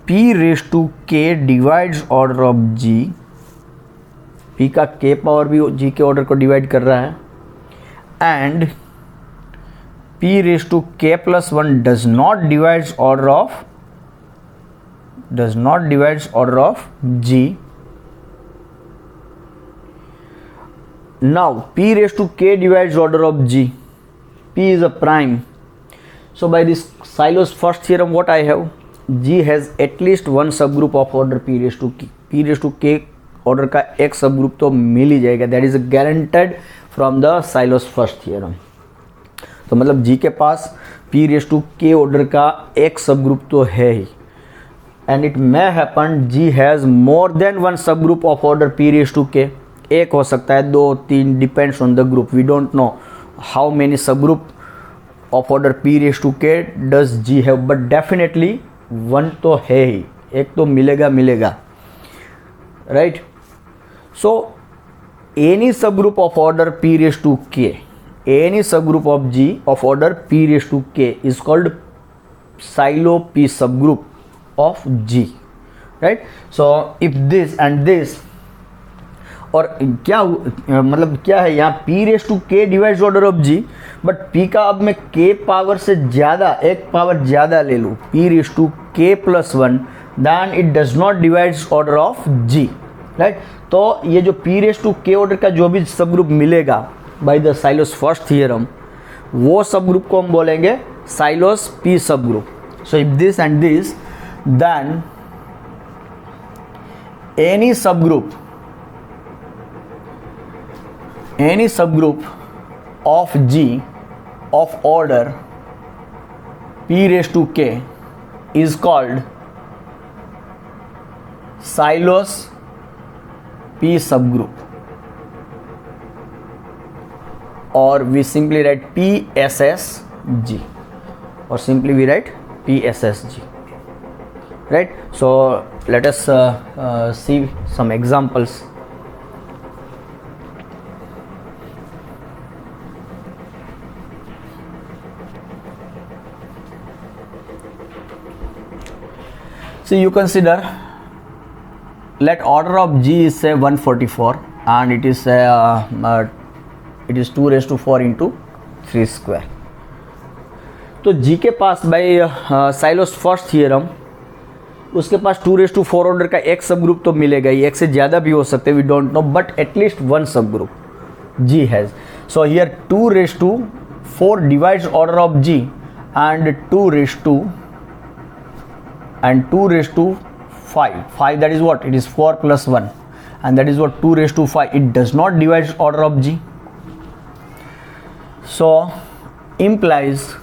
P raised to K divides order of G, P का K पावर भी G के ऑर्डर को डिवाइड कर रहा है, and P raised to K plus 1 does not divides order of G. Now P raised to K divides order of G. P is a prime. So by this Sailo's first theorem, what I have, G has at least one subgroup of order P raised to K. P raised to K order का एक सब group तो मिल ही जाएगा, that is guaranteed from the Sylow's first theorem. तो मतलब G के पास P raised to K order का एक सब ग्रुप तो है ही, and it may happen G has more than one subgroup of order P raised to K. एक हो सकता है, 2, 3, depends on the group, we don't know how many subgroup of order P raised to K does G have, but definitely one तो है ही, एक तो मिलेगा, right. So any subgroup of order P raised to K, any subgroup of G of order P raised to K is called Silo P subgroup of G, right? So if this and this, और क्या मतलब क्या है यहाँ P raised to K divides order of G, but P का अब मैं K power से ज़्यादा, एक पावर ज़्यादा ले लूँ, P raised to K plus 1, then it does not divides order of G, right. तो ये जो P raised to K order का जो भी सब ग्रुप मिलेगा by the Sylow's first theorem, वो सब ग्रुप को हम बोलेंगे साइलोस P सब group. So if this and this, then any subgroup of G of order P raised to K is called Sailos P subgroup, or we simply write PSSG, or simply we write PSSG, right? So let us see some examples. So you consider, let order of G is say 144 and it is 2 raised to 4 into 3 square. तो G के पास by silos first theorem उसके पास 2 raised to 4 order का एक सब group तो मिलेगा ही, एक से ज़्यादा भी हो सकते, we don't know, but at least one subgroup G has. So here 2 raised to 4 divides order of G and 2 raised to 5, that is what, it is 4 plus 1 and that is what 2 raised to 5. It does not divide order of G, so implies,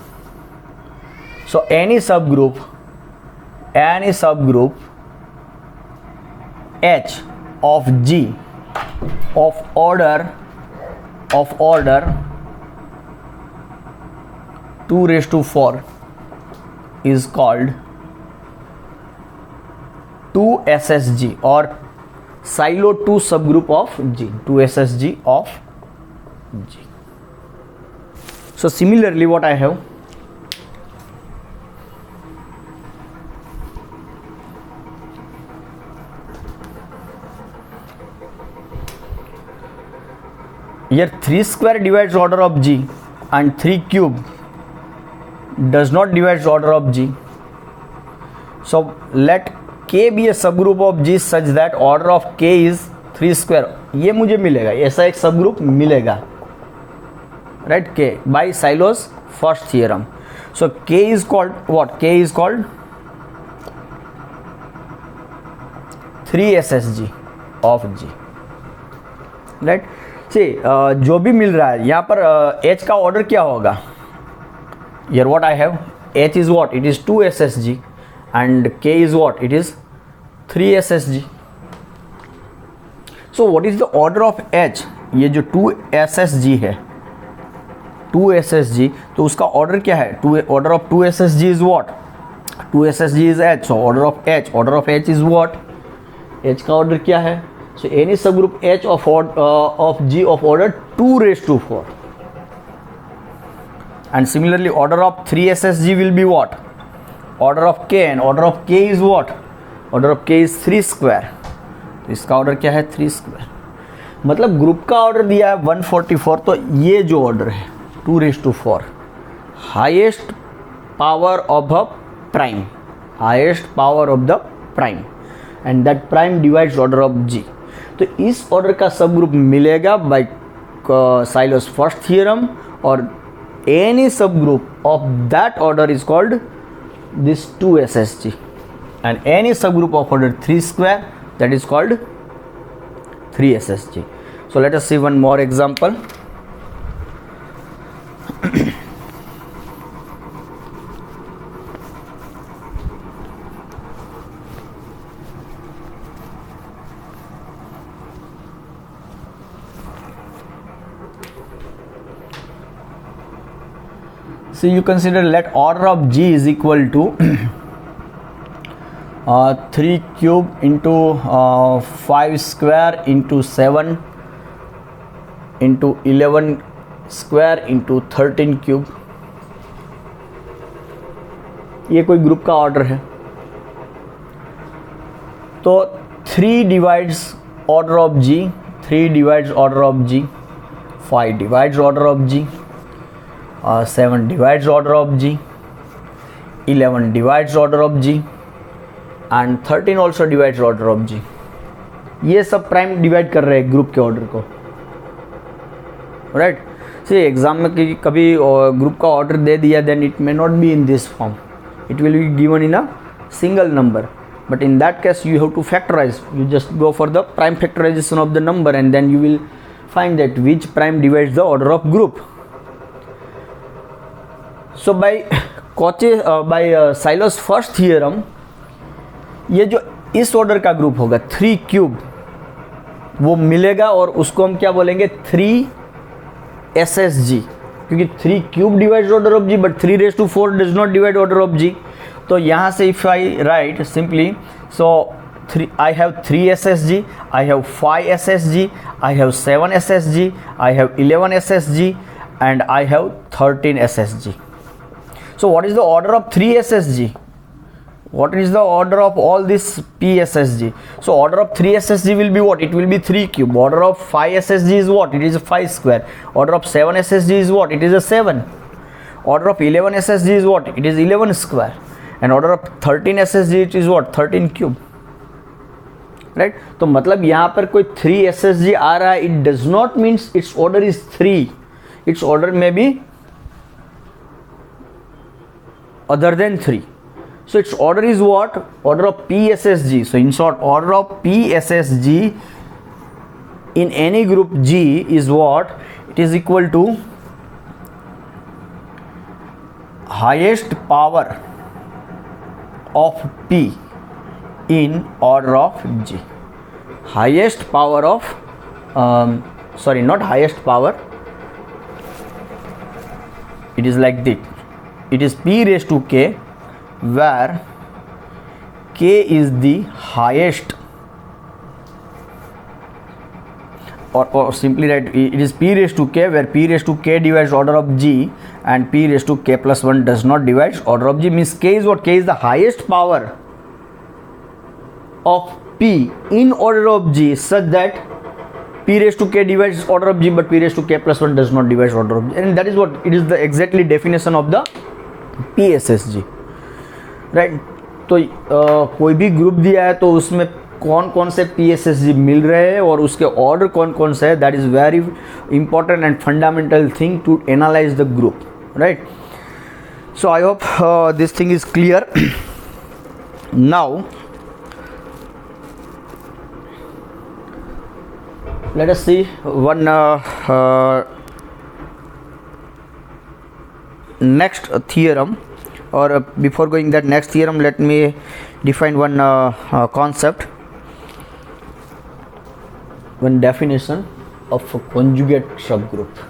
so any subgroup H of G of order 2 raised to 4 is called 2SSG or silo 2 subgroup of G, 2SSG of G. So similarly what I have, here 3 square divides order of G and 3 cube does not divide order of G. So let K be a subgroup of G such that order of K is 3 square. ये मुझे मिलेगा, ऐसा एक subgroup मिलेगा, right? K by Solo's first theorem. So K is called what? K is called 3SSG of G, right? See, जो भी मिल रहा है यहाँ पर H का ऑर्डर क्या होगा? Here what I have, H is what? It is 2SSG and K is what? It is 3SSG. So what is the order of H? ये जो 2SSG है, 2SSG, तो उसका ऑर्डर क्या है? Order of 2SSG is what? 2SSG is H. So order of H is what? H का order क्या है? So any subgroup H of G of order 2 raised to 4. And similarly order of 3SSG will be what? Order of K, and order of K is what? Order of K is 3 square. तो इसका order क्या है? 3 square. मतलब group का order दिया है 144, तो ये जो ऑर्डर है 2 raised to 4, highest power of the prime, highest power of the prime, and that prime divides order of G. तो इस ऑर्डर का सब ग्रुप मिलेगा बाय साइलोस फर्स्ट थियरम, और any subgroup of that order is called this 2SSG, and any subgroup of order 3 square, that is called 3SSG. So let us see one more example. So you consider, let order of G is equal to 3 cube into 5 square into 7 into 11 square into 13 cube. ये कोई group का order है, तो 3 divides order of G, 3 divides order of G, 5 divides order of G, 7 divides order of G, 11 divides order of G, and 13 also divides order of G. ये सब prime divide कर रहे हैं ग्रुप के order को, right? सी exam में कभी group का ऑर्डर दे दिया, then it may not be in this form, it will be given in a single number, but in that case you have to factorize. You just go for the prime factorization of the number, and then you will find that which prime divides the order of group. So by Solo's first theorem, ये जो इस order का group होगा 3 cube, वो मिलेगा, और उसको हम क्या बोलेंगे? 3SSG, क्योंकि 3 cube divides order of G, but 3 raised to 4 does not divide order of G. तो यहाँ से if I right simply, so I have 3SSG, I have 5SSG, I have 7SSG, I have 11SSG, and I have 13SSG. So what is the order of 3SSG? What is the order of all this P SSG? So order of 3 SSG will be what? It will be 3 cube. Order of 5 SSG is what? It is 5 square. Order of 7 SSG is what? It is a 7. Order of 11 SSG is what? It is 11 square. And order of 13 SSG it is what? 13 cube. Right? तो मतलब यहाँ पर कोई 3 SSG आ रहा है, it does not means its order is 3. Its order may be other than 3. So its order is what? Order of PSSG. So in short, order of PSSG in any group G is what? It is equal to highest power of P in order of G. Highest power of not highest power, it is like this. It is P raised to K, where K is the highest, or simply write it is P raised to K, where P raised to K divides order of G and P raised to K plus 1 does not divide order of G. Means K is what? K is the highest power of P in order of G such that P raised to K divides order of G, but P raised to K plus 1 does not divide order of G. And that is what it is, the exactly definition of the PSSG. Right तो कोई भी group दिया है तो उसमें कौन कौन से PSSG मिल रहे हैं और उसके ऑर्डर कौन कौन से है, that is very important and fundamental thing to analyse the group, right. So I hope this thing is clear. Now let us see one next theorem, or before going that next theorem, let me define one concept, one definition of a conjugate subgroup.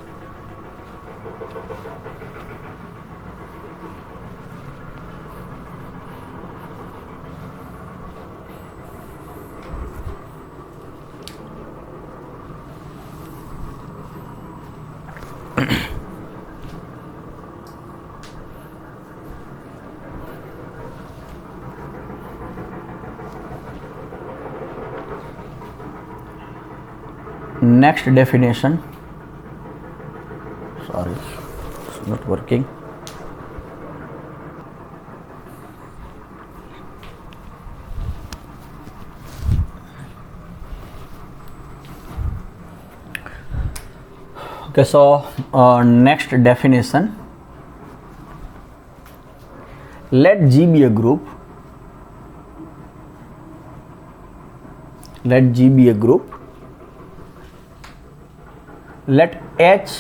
Next definition, sorry it's not working. Okay, so next definition, let G be a group, let G be a group, let H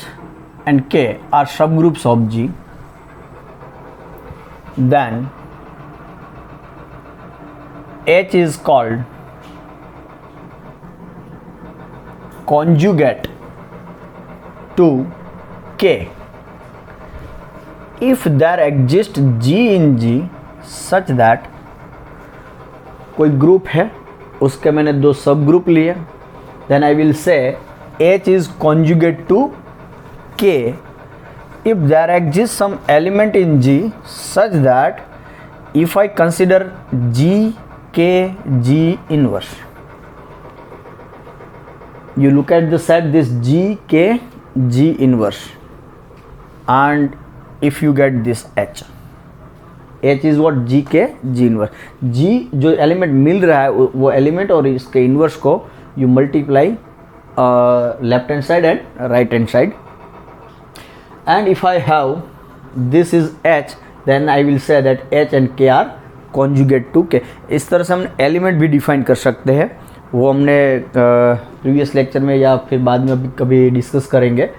and K are subgroups of G, then H is called conjugate to K if there exists G in G such that कोई ग्रुप है उसके मैंने दो सब group लिए, then I will say H is conjugate to K if there exists some element in G such that if I consider G, K, G inverse, you look at the set this G, K, G inverse, and if you get this H, H is what? G, K, G inverse. G जो element मिल रहा है वो element और इसके inverse को you multiply left hand side and right hand side, and if I have this is H, then I will say that H and K are conjugate to K. इस तरह से हम एलिमेंट भी define कर सकते हैं, वो हमने प्रीवियस लेक्चर में या फिर बाद में अभी कभी डिस्कस करेंगे.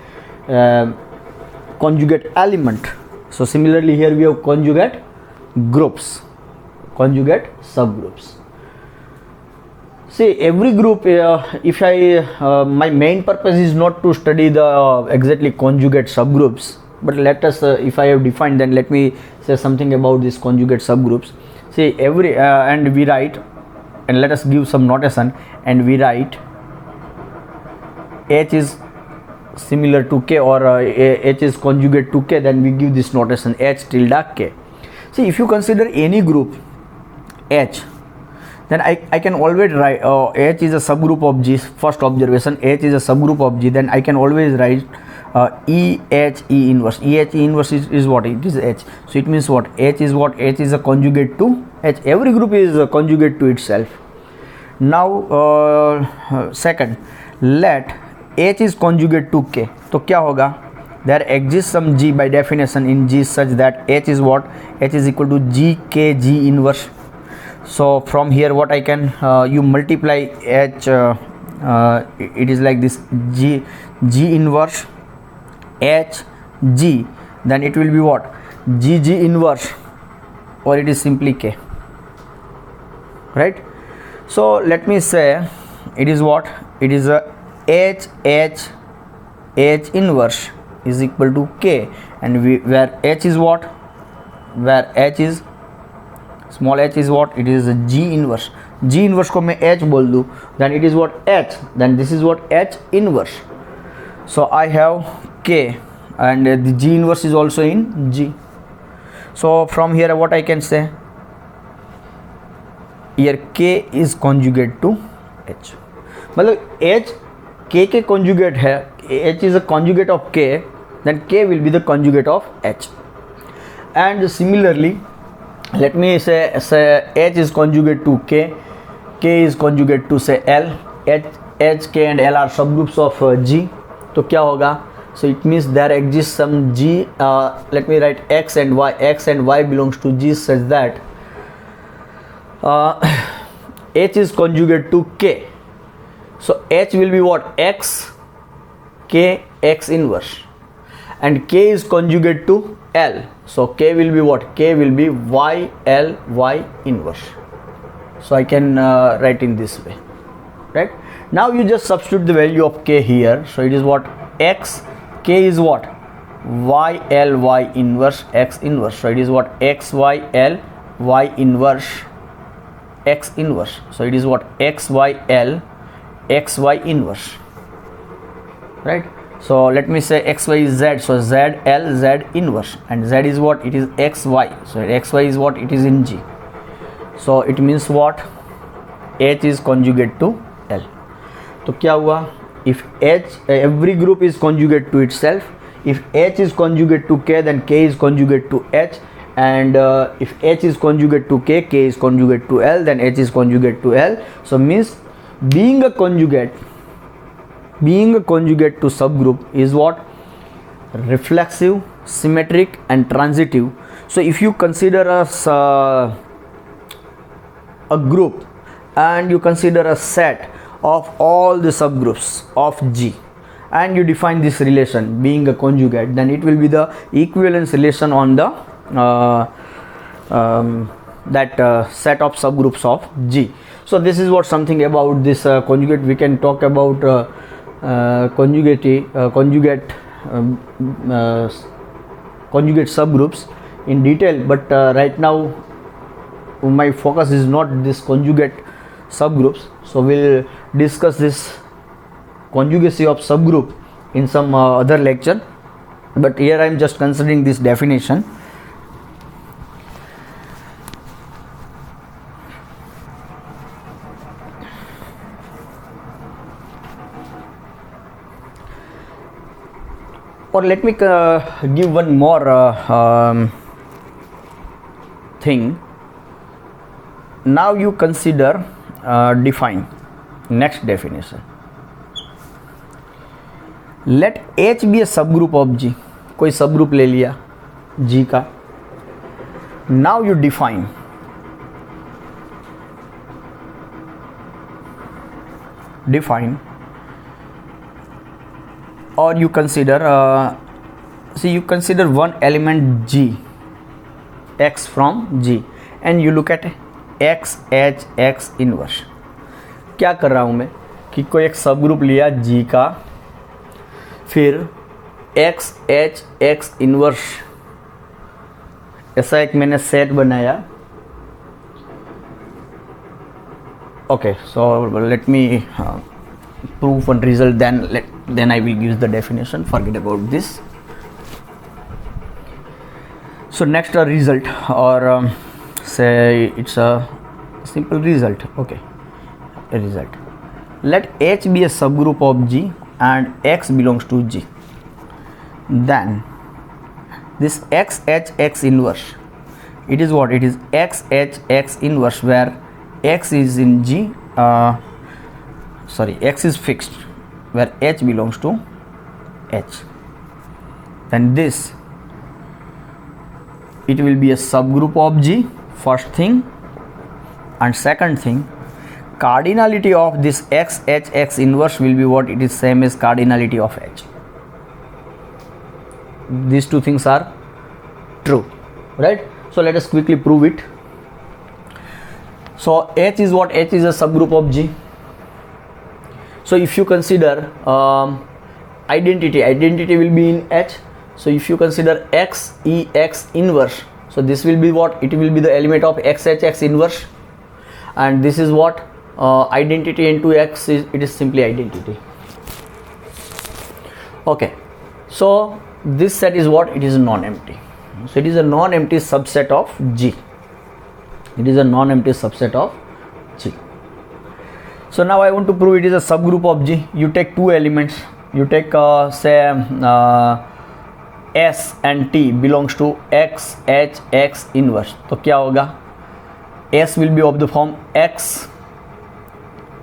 conjugate element. So similarly here we have conjugate groups, conjugate subgroups. See, every group, if I my main purpose is not to study the exactly conjugate subgroups, but let us if I have defined, then let me say something about these conjugate subgroups. See, every and we write, and let us give some notation, and we write H is similar to K, or H is conjugate to K, then we give this notation H tilde K. See, if you consider any group H, then I can always write H is a subgroup of G. First observation, H is a subgroup of G. Then I can always write E H E inverse. E H E inverse is what? It is H. So it means what? H is what? H is a conjugate to H. Every group is a conjugate to itself. Now second, let H is conjugate to K. तो क्या होगा? There exists some G by definition in G such that H is what? H is equal to G K G inverse. So from here what I can you multiply H, it is like this, G inverse H G, then it will be what? G inverse, or it is simply K, right? So let me say it is what? It is a H inverse is equal to K, and where H is what? Where H is small h is what? It is a G inverse. G inverse को मैं H बोल दूँ, then it is what? H. Then this is what? H inverse. So I have K, and the G inverse is also in G. So from here what I can say? Here K is conjugate to H. मतलब H K के conjugate है. H is a conjugate of K, then K will be the conjugate of H. And similarly, let me say H is conjugate to K, K is conjugate to say L. H, K and L are subgroups of G. तो क्या होगा? So it means there exists some G. Let me write X and Y. X and Y belongs to G such that H is conjugate to K. So H will be what? X, K, X inverse, and K is conjugate to L. So K will be what? K will be Y, L, Y inverse. So I can write in this way, right? Now you just substitute the value of K here. So it is what? X, K is what? Y, L, Y inverse, X inverse. So it is what? X, Y, L, Y inverse, X inverse. So it is what? X, Y, L, X, Y inverse, right? So let me say X, Y is Z. So Z, L, Z inverse, and Z is what? It is X, Y. So X, Y is what? It is in G. So it means what? H is conjugate to L. तो क्या हुआ? If H, every group is conjugate to itself. If H is conjugate to K, then K is conjugate to H. And if H is conjugate to K, K is conjugate to L, then H is conjugate to L. So means being a conjugate to subgroup is what? Reflexive, symmetric and transitive. So if you consider a group and you consider a set of all the subgroups of G, and you define this relation being a conjugate, then it will be the equivalence relation on the set of subgroups of G. So this is what something about this conjugate. We can talk about conjugate subgroups in detail, but right now my focus is not this conjugate subgroups. So we'll discuss this conjugacy of subgroup in some other lecture, but here I am just considering this definition. Or let me give one more thing. Now you consider define next definition. Let H be a subgroup of G. कोई subgroup ले लिया G का. Now you define or you consider you consider one element G, X from G, and you look at X, H, X inverse. क्या कर रहा हूँ मैं कि कोई एक सब ग्रुप लिया G का, फिर X, H, X इनवर्स, ऐसा एक मैंने सेट बनाया. Okay, so let me prove one result, then I will give the definition. Forget about this. So next result, or say it's a simple result. Okay, a result. Let H be a subgroup of G and X belongs to G. Then this X H X inverse, it is what? It is X H X inverse, where X is in G, X is fixed, where H belongs to H. Then this, it will be a subgroup of G, first thing. And second thing, cardinality of this X H X inverse will be what? It is same as cardinality of H. These two things are true, right? So let us quickly prove it. So H is what? H is a subgroup of G. So if you consider identity will be in H. So if you consider X E X inverse, so this will be what? It will be the element of X H X inverse. And this is what? Identity into X is, it is simply identity. Okay, so this set is what? It is non-empty. So it is a non-empty subset of G. It is a non-empty subset of G. So now I want to prove it is a subgroup of G. You take two elements. You take say S and T belongs to X H X inverse. तो क्या होगा? S will be of the form X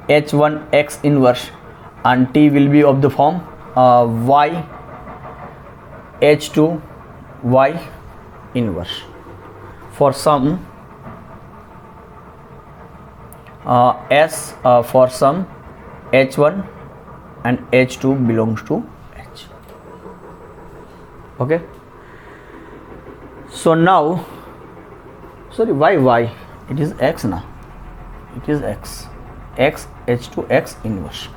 H1 X inverse and T will be of the form Y H2 Y inverse. For some S for some H1 and H2 belongs to H. Okay. So now, sorry, why? It is X now. It is X H2 X inverse.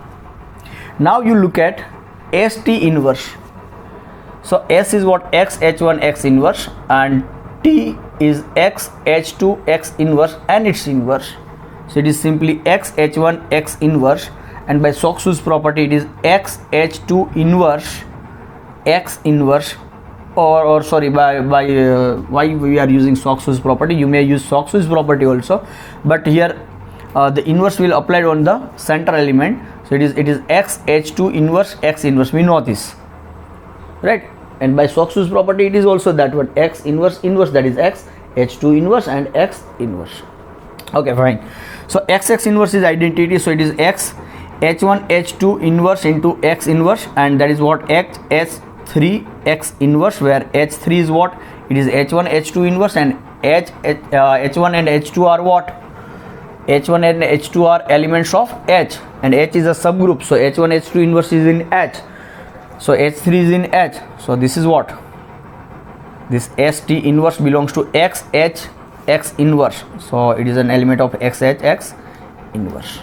Now you look at ST inverse. So S is what? X H1 X inverse and T is X H2 X inverse and its inverse. So it is simply X H1 X inverse, and by Stokes' property it is X H2 inverse X inverse, or sorry, by why we are using Stokes' property? You may use Stokes' property also, but here the inverse will apply on the center element. So it is X H2 inverse X inverse. We know this, right? And by Stokes' property it is also that one, X inverse inverse, that is X H2 inverse and X inverse. Okay, fine. So X inverse is identity. So it is X H1 H2 inverse into X inverse, and that is what? X H3 X inverse, where H3 is what? It is H1 H2 inverse, and H1 and H2 are what? H1 and H2 are elements of H, and H is a subgroup. So H1 H2 inverse is in H. So H3 is in H. So this is what? This ST inverse belongs to X H X inverse. So it is an element of X H X inverse.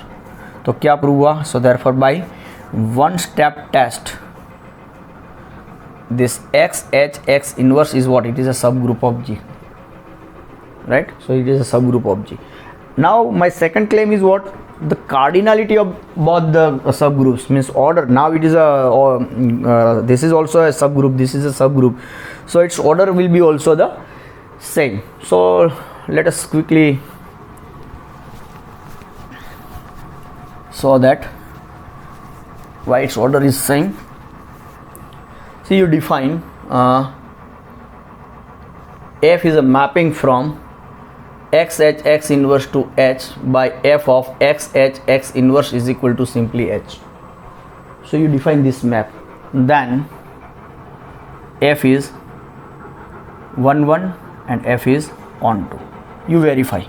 तो क्या prove हुआ? So therefore by one step test, this X H X inverse is what? It is a subgroup of G, right? So it is a subgroup of G. Now my second claim is what? The cardinality of both the subgroups, means order. Now it is a this is also a subgroup, this is a subgroup, so its order will be also the same. So let us quickly saw that why its order is same. See, you define F is a mapping from X H X inverse to H by F of X H X inverse is equal to simply H. So you define this map, then F is 1 1 and F is on 2. You verify.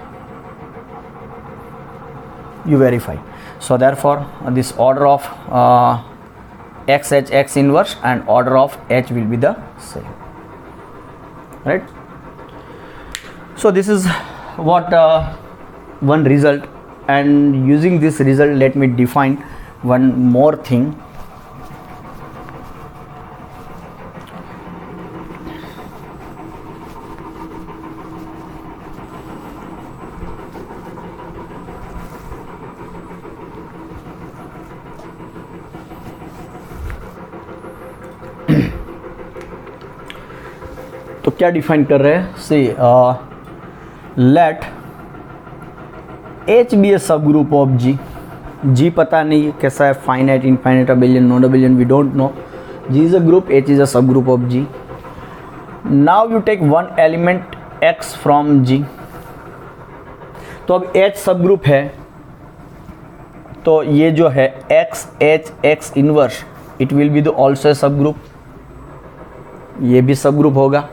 So therefore this order of X H X inverse and order of H will be the same, right? So this is what one result, and using this result let me define one more thing. तो क्या define कर रहे हैं? सी late H be a subgroup of G. G पता नहीं कैसा है, finite, infinite, abelian, non-abelian, we don't know. G is a group, H is a subgroup of G. Now you take one element X from G. तो अब H subgroup है, तो ये जो है X H X inverse, it will be the also subgroup, ये भी subgroup होगा,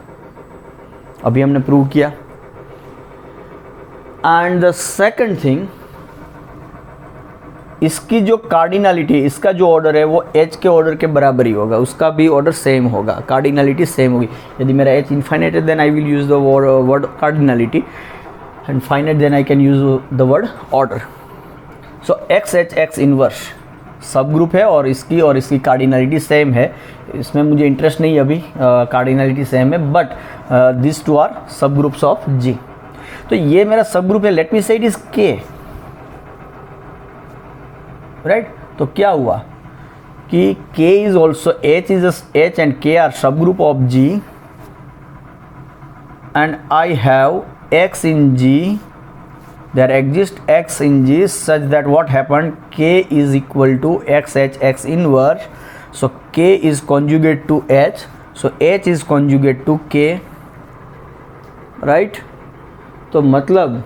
अभी हमने प्रूव किया. एंड द सेकंड थिंग, इसकी जो कार्डिनलिटी, इसका जो ऑर्डर है वो H के ऑर्डर के बराबर ही होगा, उसका भी ऑर्डर सेम होगा, कार्डिनलिटी सेम होगी. यदि मेरा H इनफाइनाइट है then I will use the word cardinality, and finite then I can use the word order. So X H X inverse सब ग्रुप है और इसकी कार्डिनलिटी सेम है. इसमें मुझे इंटरेस्ट नहीं अभी, कार्डिनलिटी सेम है, बट दिस टू आर सब ग्रुप्स ऑफ G. तो ये मेरा सब ग्रुप है, late me say it is K, right. तो क्या हुआ कि K is also H and K are subgroup of G, and I have X in G, there exists X in G such that what happened, K is equal to X H X inverse. So K is conjugate to H, so H is conjugate to K, right. तो मतलब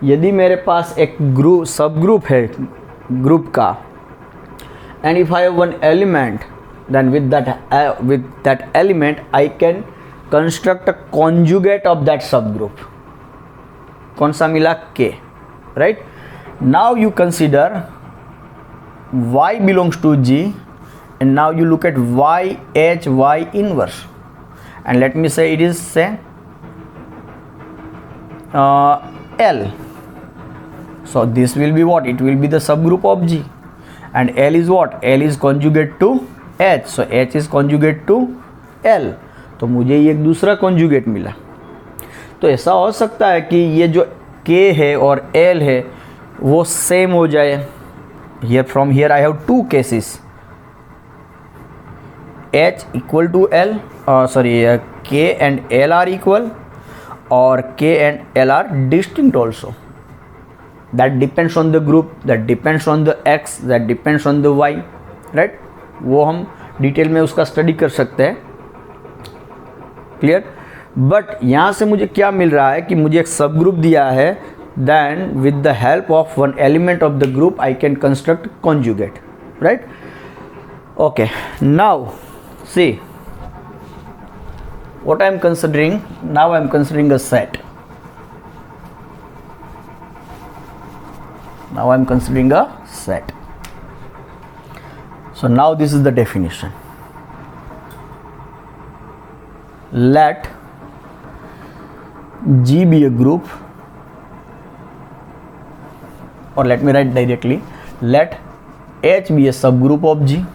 यदि मेरे पास एक group सब group है group का, and if I have one element, then with that element I can construct a conjugate of that subgroup. कौन सा मिला, K, right. Now you consider Y belongs to G, and now you look at Y H Y inverse, and let me say it is say L. So this will be what? It will be the subgroup of G, and L is what? L is conjugate to H, so H is conjugate to L. तो मुझे ये एक दूसरा conjugate मिला. तो ऐसा हो सकता है कि ये जो K है और L है वो सेम हो जाए. Here from here I have two cases, H equal to L, K and L are equal, or K and L are distinct also. That depends on the group, that depends on the X, that depends on the Y, right. वो हम detail में उसका study कर सकते हैं, clear. But यहाँ से मुझे क्या मिल रहा है कि मुझे एक सब ग्रुप दिया है, then with the help of one element of the group I can construct conjugate, right. Okay, now see what I am considering. Now I am considering a set. Now I am considering a set. So now this is the definition. Let G be a group, or let me write directly, let H be a subgroup of G.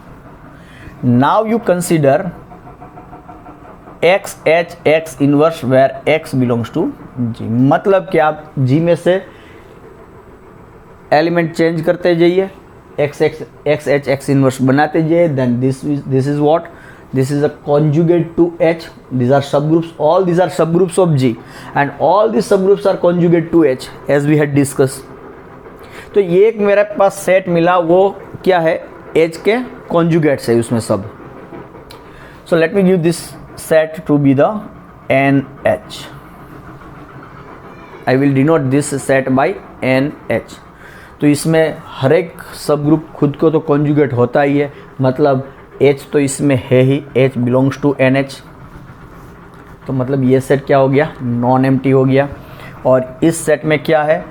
Now you consider X H X inverse where X belongs to G. मतलब कि आप G में से element change करते जाइए, X H X inverse बनाते जाइए, then this is what, this is a conjugate to H. these are subgroups, all these are subgroups of G, and all these subgroups are conjugate to H as we had discussed. तो ये एक मेरे पास set मिला, वो क्या है, H के conjugates है उसमें सब. So let me give this set to be the NH. I will denote this set by NH. तो इसमें हर एक सब ग्रुप खुद को तो कॉन्जुगेट होता ही है, मतलब H तो इसमें है ही, H बिलोंग्स टू NH. तो मतलब ये सेट क्या हो गया, नॉन एम्प्टी हो गया. और इस सेट में क्या है,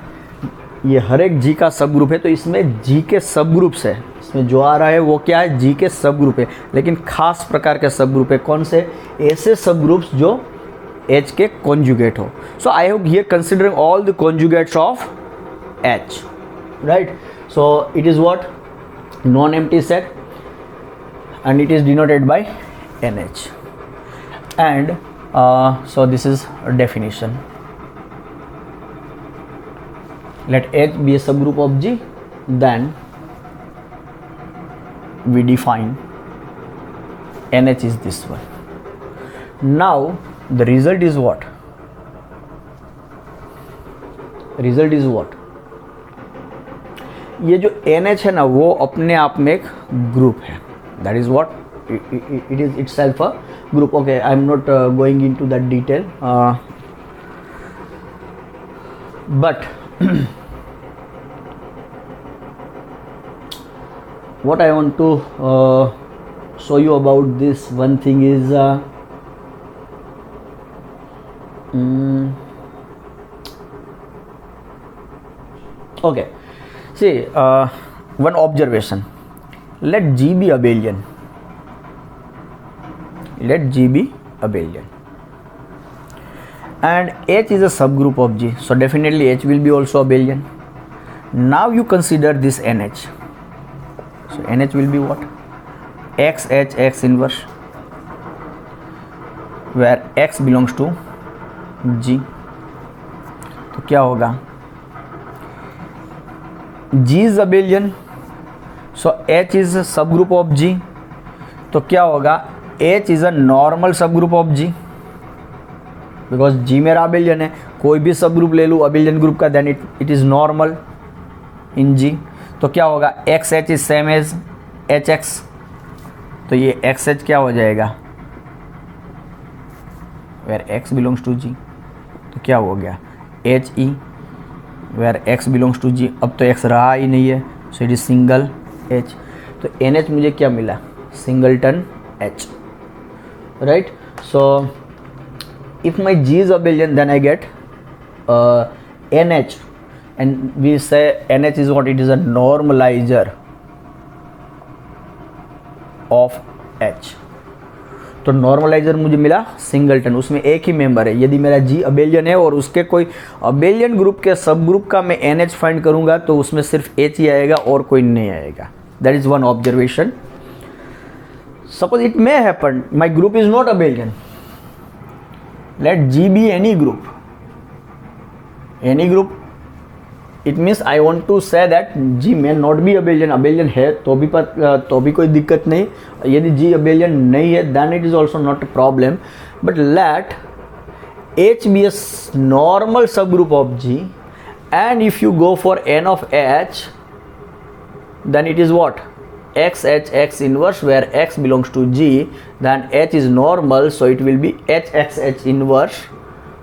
ये हर एक G का सब ग्रुप है, तो इसमें G के सब ग्रुप्स है, इसमें जो आ रहा है वो क्या है, G के सब ग्रुप है, लेकिन खास प्रकार के सब ग्रुप है. कौन से, ऐसे सब ग्रुप्स जो H के कॉन्जुगेट हो. So I have here considering all the conjugates of H, right. So it is what, non empty set, and it is denoted by NH. And so this is definition. Let H be a subgroup of G, then we define NH is this one. Now the result is what? Result is what? ये जो NH है ना वो अपने आप में एक group है. That is what it is itself a group. Okay, I am not going into that detail, but what I want to show you about this one thing is okay, see, one observation. Let G be abelian. Let G be abelian, and H is a subgroup of G, so definitely H will be also abelian. Now you consider this NH. So NH will be what? X H X inverse, where X belongs to G. तो क्या होगा? G is abelian, so H is a subgroup of G. तो क्या होगा? H is a normal subgroup of G, because G मेरा abelian है. कोई भी सब ग्रुप ले लूँ abelian ग्रुप का, then it is normal in G. तो क्या होगा? X H is same as H X, तो ये X H क्या हो जाएगा? where X belongs to G. तो क्या हो गया? H E where X belongs to G. अब तो X रहा ही नहीं है, so it is single H. तो NH मुझे क्या मिला? Singleton H. Right? So if my G is abelian, then I get NH, and we say NH is what? It is a normalizer of H. तो normaliser मुझे मिला singleton, उसमें एक ही member है. यदि मेरा G अबेलियन है और उसके कोई अबेलियन ग्रुप के सब ग्रुप का मैं NH फाइंड करूंगा तो उसमें सिर्फ H ही आएगा और कोई नहीं आएगा. That is one observation. Suppose it may happen my group is not abelian. Let G be any group. Any group. It means I want to say that G may not be abelian. Abelian है तो भी कोई दिक्कत नहीं. यदि G abelian नहीं है, then it is also not a problem. But let H be a normal subgroup of G, and if you go for N of H, then it is what? X H X inverse, where X belongs to G, then H is normal, so it will be H X H inverse,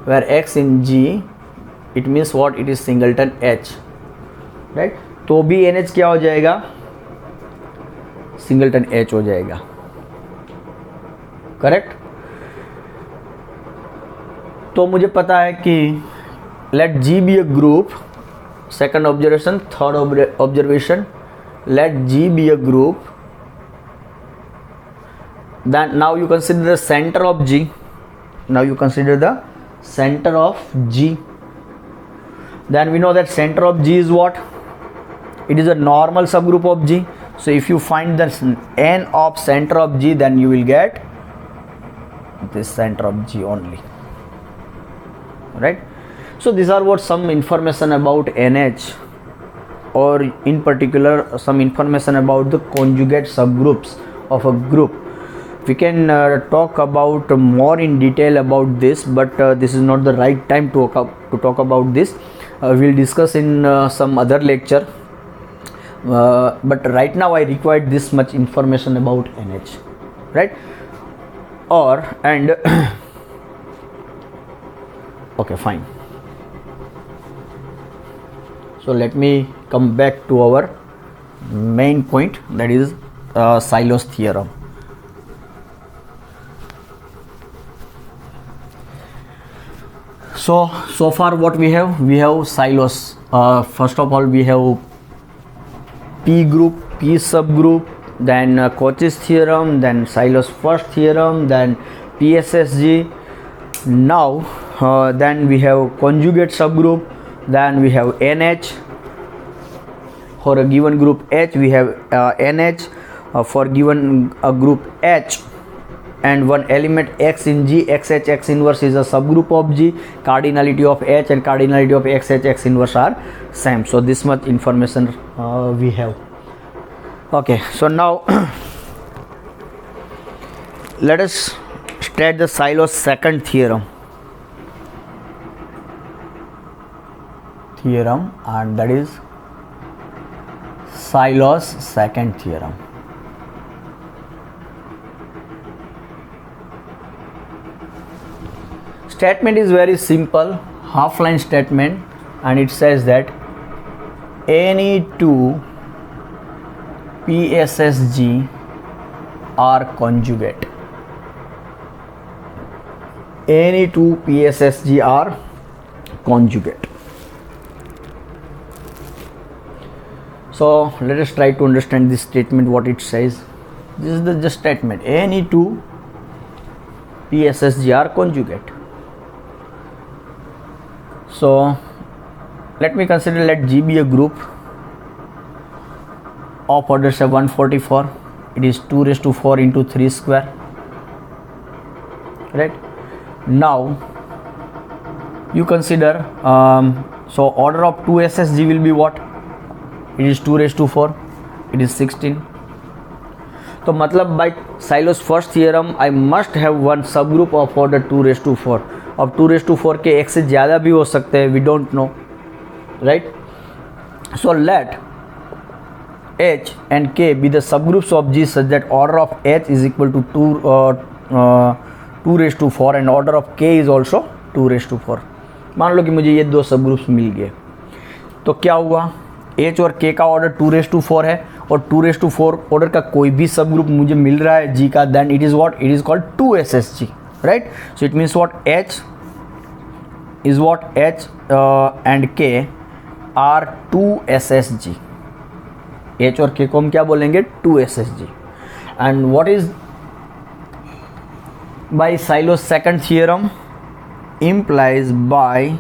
where X in G, it means what? It is singleton H, right? तो भी NH क्या हो जाएगा? Singleton H हो जाएगा. Correct? तो मुझे पता है कि let G be a group. Second observation. Third observation. Let G be a group. Then now you consider the center of G. Now you consider the center of G. Then we know that center of G is what? It is a normal subgroup of G. So if you find the n of center of G, then you will get this center of G only. Right? So these are what some information about NH, or in particular some information about the conjugate subgroups of a group. We can talk about more in detail about this, but this is not the right time to talk about this. We'll discuss in some other lecture, but right now I required this much information about NH, right? Okay, fine. So let me come back to our main point, that is Syllo's theorem. So far what we have Syllo's. First of all, we have P group, P subgroup, then Cauchy's theorem, then Syllo's first theorem, then PSSG. Now then we have conjugate subgroup, then we have NH. For a given group H, we have NH. For given group H and one element X in G, XH X inverse is a subgroup of G. Cardinality of H and cardinality of XH X inverse are same. So this much information we have. Okay, so now let us state the Syllo's second theorem, and that is Sylor's second theorem. Statement is very simple, half line statement, and it says that any two PSSG are conjugate. Any two PSSG are conjugate. So let us try to understand this statement, what it says. This is the just statement, any two PSSG are conjugate. So let me consider, let G be a group of order say 144. It is 2 raised to 4 into 3 square, right? Now you consider, so order of 2 SSG will be what? It is 2 raised to 4, it is 16. तो मतलब by Sylor's first theorem I must have one subgroup of order 2 raised to 4. अब 2 raised to 4 के एक से ज़्यादा भी हो सकते हैं, we don't know, right? So let H and K be the subgroups of G such that order of H is equal to 2 raised to 4 and order of K is also 2 raised to 4. मान लो कि मुझे ये दो सबग्रुप्स मिल गए, तो क्या हुआ, H और K का ऑर्डर 2 raised to 4 है और 2 raised to 4 ऑर्डर का कोई भी सब ग्रुप मुझे मिल रहा है G का, then it is what, it is called 2SSG, right? So it means what, H is what, H and K are 2SSG. H और K को हम क्या बोलेंगे, 2SSG. and what is by Sylor's second theorem, implies by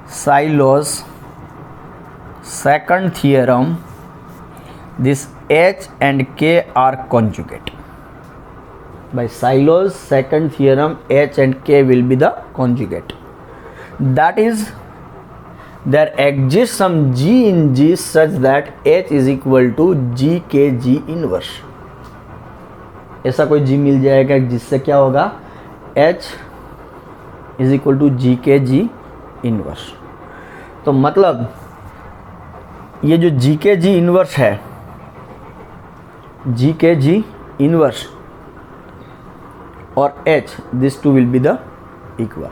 Sylor's second theorem this H and K are conjugate. By Sylor's second theorem, H and K will be the conjugate. That is, there exists some G in G such that H is equal to G K G inverse. ऐसा कोई G मिल जाएगा जिससे क्या होगा, H is equal to G K G inverse. तो मतलब ये जो G K G inverse है, G K G inverse और H, these two will be the equal.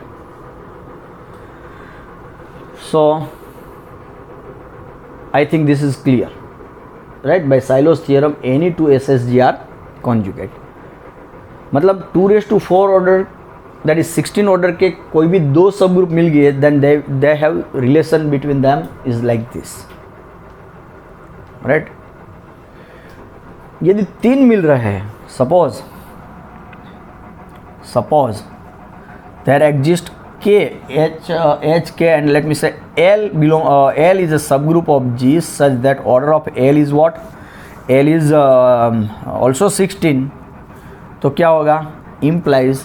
So I think this is clear, right? By Sylor's theorem, any two SSG are conjugate. मतलब 2 raised to 4 order, that is 16 order के कोई भी दो सब group मिल गए, then they have relation between them is like this, right? यदि 3 मिल रहे हैं, suppose there exists K, H, K, and let me say L is a subgroup of G such that order of L is what? L is also 16. तो क्या होगा, implies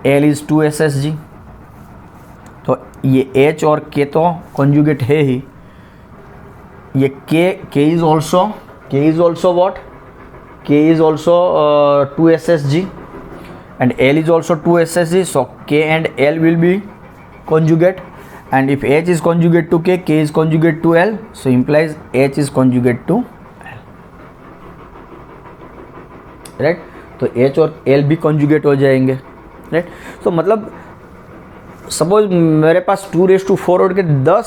L is 2SSG. तो ये H और K तो conjugate है ही, ये K is also what? K is also 2SSG. And L is also 2SSG, so K and L will be conjugate, and if H is conjugate to K, K is conjugate to L, so implies H is conjugate to L, right? तो H और L भी conjugate हो जाएंगे, right? तो मतलब suppose मेरे पास 2 raised to 4 और के 10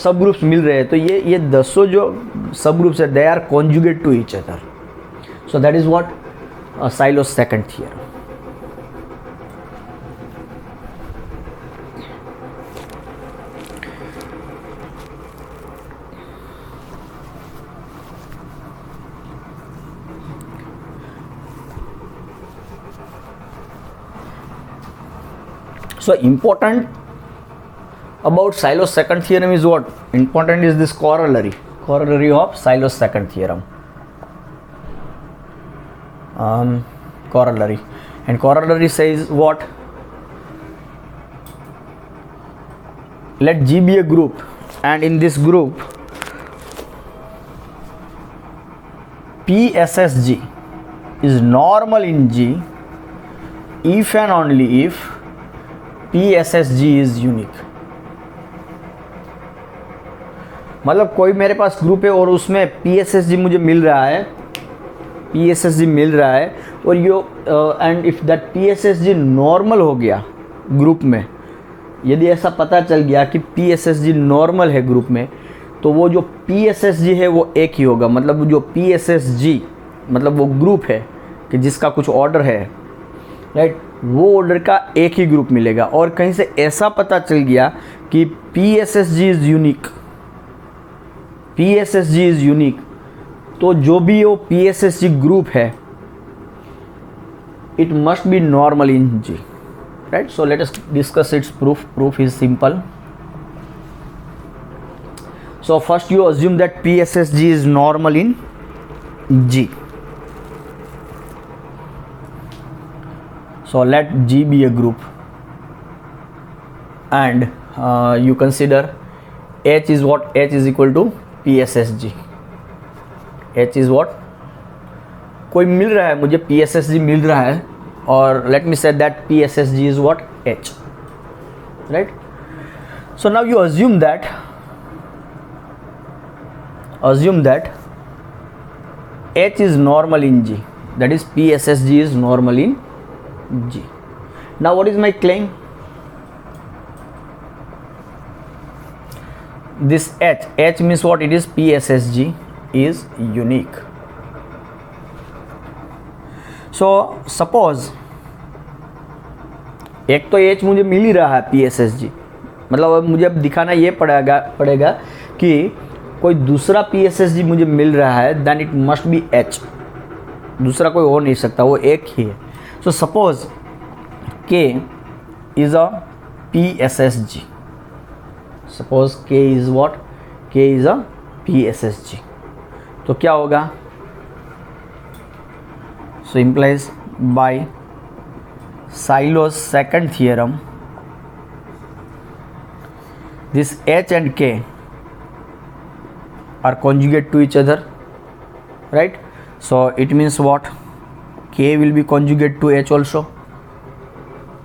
सब ग्रुप्स मिल रहे हैं, तो ये 10 जो सब ग्रुप्स है, they are conjugate to each other. So that is what Sylor's second theorem. So important about Sylor's second theorem is what? Important is this corollary of Sylor's second theorem. Corollary, and corollary says what? Let G be a group, and in this group PSSG is normal in G if and only if PSSG is unique. मतलब कोई मेरे पास group है और उसमें PSSG मुझे मिल रहा है, PSSG मिल रहा है, और यो and if that PSSG normal हो गया ग्रुप में, यदि ऐसा पता चल गया कि PSSG नॉर्मल है ग्रुप में, तो वो जो PSSG है वो एक ही होगा। मतलब जो PSSG मतलब वो ग्रुप है कि जिसका कुछ ऑर्डर है, राइट, वो ऑर्डर का एक ही ग्रुप मिलेगा। और कहीं से ऐसा पता चल गया कि PSSG is unique, PSSG is unique, तो जो भी वो PSSG ग्रुप है, it must be normal in G, right? So let us discuss its proof. Proof is simple. So first you assume that PSSG is normal in G. So let G be a group, and you consider H is what? H is equal to PSSG. H is what? कोई मिल रहा है मुझे, PSSG मिल रहा है, और let me say that PSSG is what? H, right? So now you assume that H is normal in G, that is PSSG is normal in G. Now what is my claim? This H means what? It is PSSG is unique. So suppose एक तो H मुझे मिल ही रहा है PSSG, मतलब अब मुझे अब दिखाना ये पड़ेगा कि कोई दूसरा PSSG मुझे मिल रहा है, then it must be H, दूसरा कोई हो नहीं सकता, वो एक ही है। So suppose K is a PSSG, suppose K is what? K is a PSSG, तो क्या होगा? So implies by Sylow's second theorem, this H and K are conjugate to each other, right? So it means what? K will be conjugate to H also,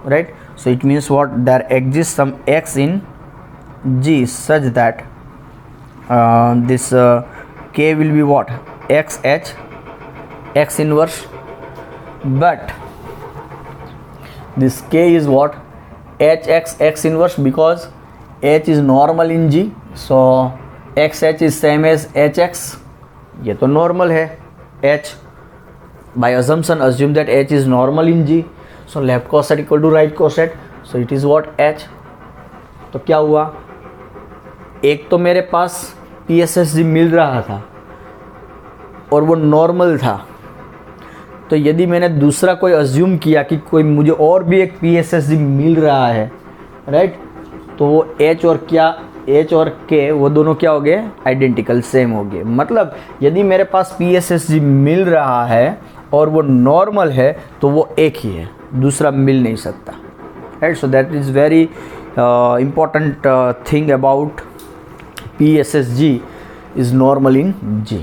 right? So it means what? There exists some X in G such that this K will be what? XH, X inverse, but this K is what? HX, X inverse, because H is normal in G, so XH is same as HX, ये तो normal है H, by assumption assume that H is normal in G, so left coset equal to right coset, so it is what? H. तो क्या हुआ? एक तो मेरे पास PSSG मिल रहा था और वो नॉर्मल था, तो यदि मैंने दूसरा कोई अज्यूम किया कि कोई मुझे और भी एक PSSG मिल रहा है, राइट, तो वो H और क्या? H और K वो दोनों क्या हो गए? आइडेंटिकल, सेम हो गए। मतलब यदि मेरे पास PSSG मिल रहा है और वो नॉर्मल है तो वो एक ही है, दूसरा मिल नहीं सकता, right. So that is very important thing about PSSG is normal in G,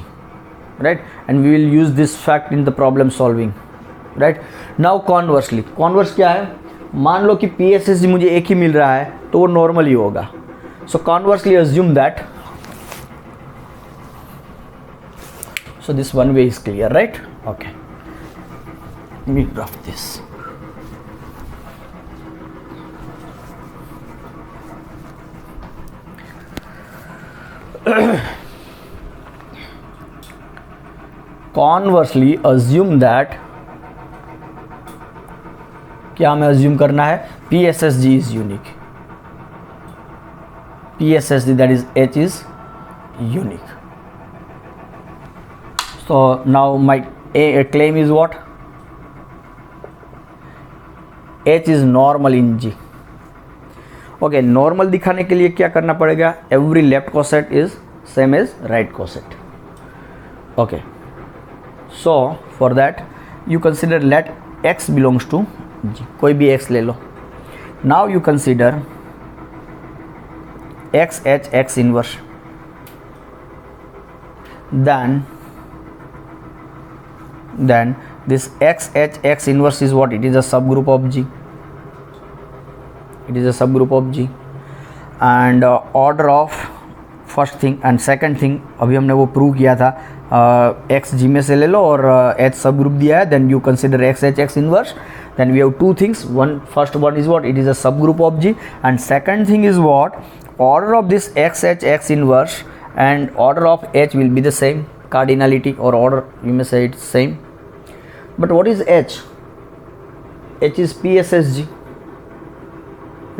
right, and we will use this fact in the problem solving, right. Now conversely, converse क्या है? मान लो कि PSSG मुझे एक ही मिल रहा है तो वो नॉर्मल ही होगा। So conversely assume that, so this one way is clear, right? Okay, let me drop this. Conversely assume that, क्या हमें assume करना है? PSSG is unique, PSSG that is H is unique. So now my claim is what? H is normal in G. Okay, normal दिखाने के लिए क्या करना पड़ेगा? Every left coset is same as right coset. Okay, so for that you consider let X belongs to G, कोई भी X ले लो. Now you consider XH X inverse, then this XH X inverse is what? It is a subgroup of G. It is a subgroup of G, and order of first thing. And second thing, अभी हमने वो prove किया था, x जी में से ले लो और H सब ग्रुप दिया है, then you consider x h x inverse. Then we have two things, one first one is what, it is a subgroup of G, and second thing is what, order of this x h x inverse and order of h will be the same, cardinality or order you may say it's same. But what is h? h is PSSG,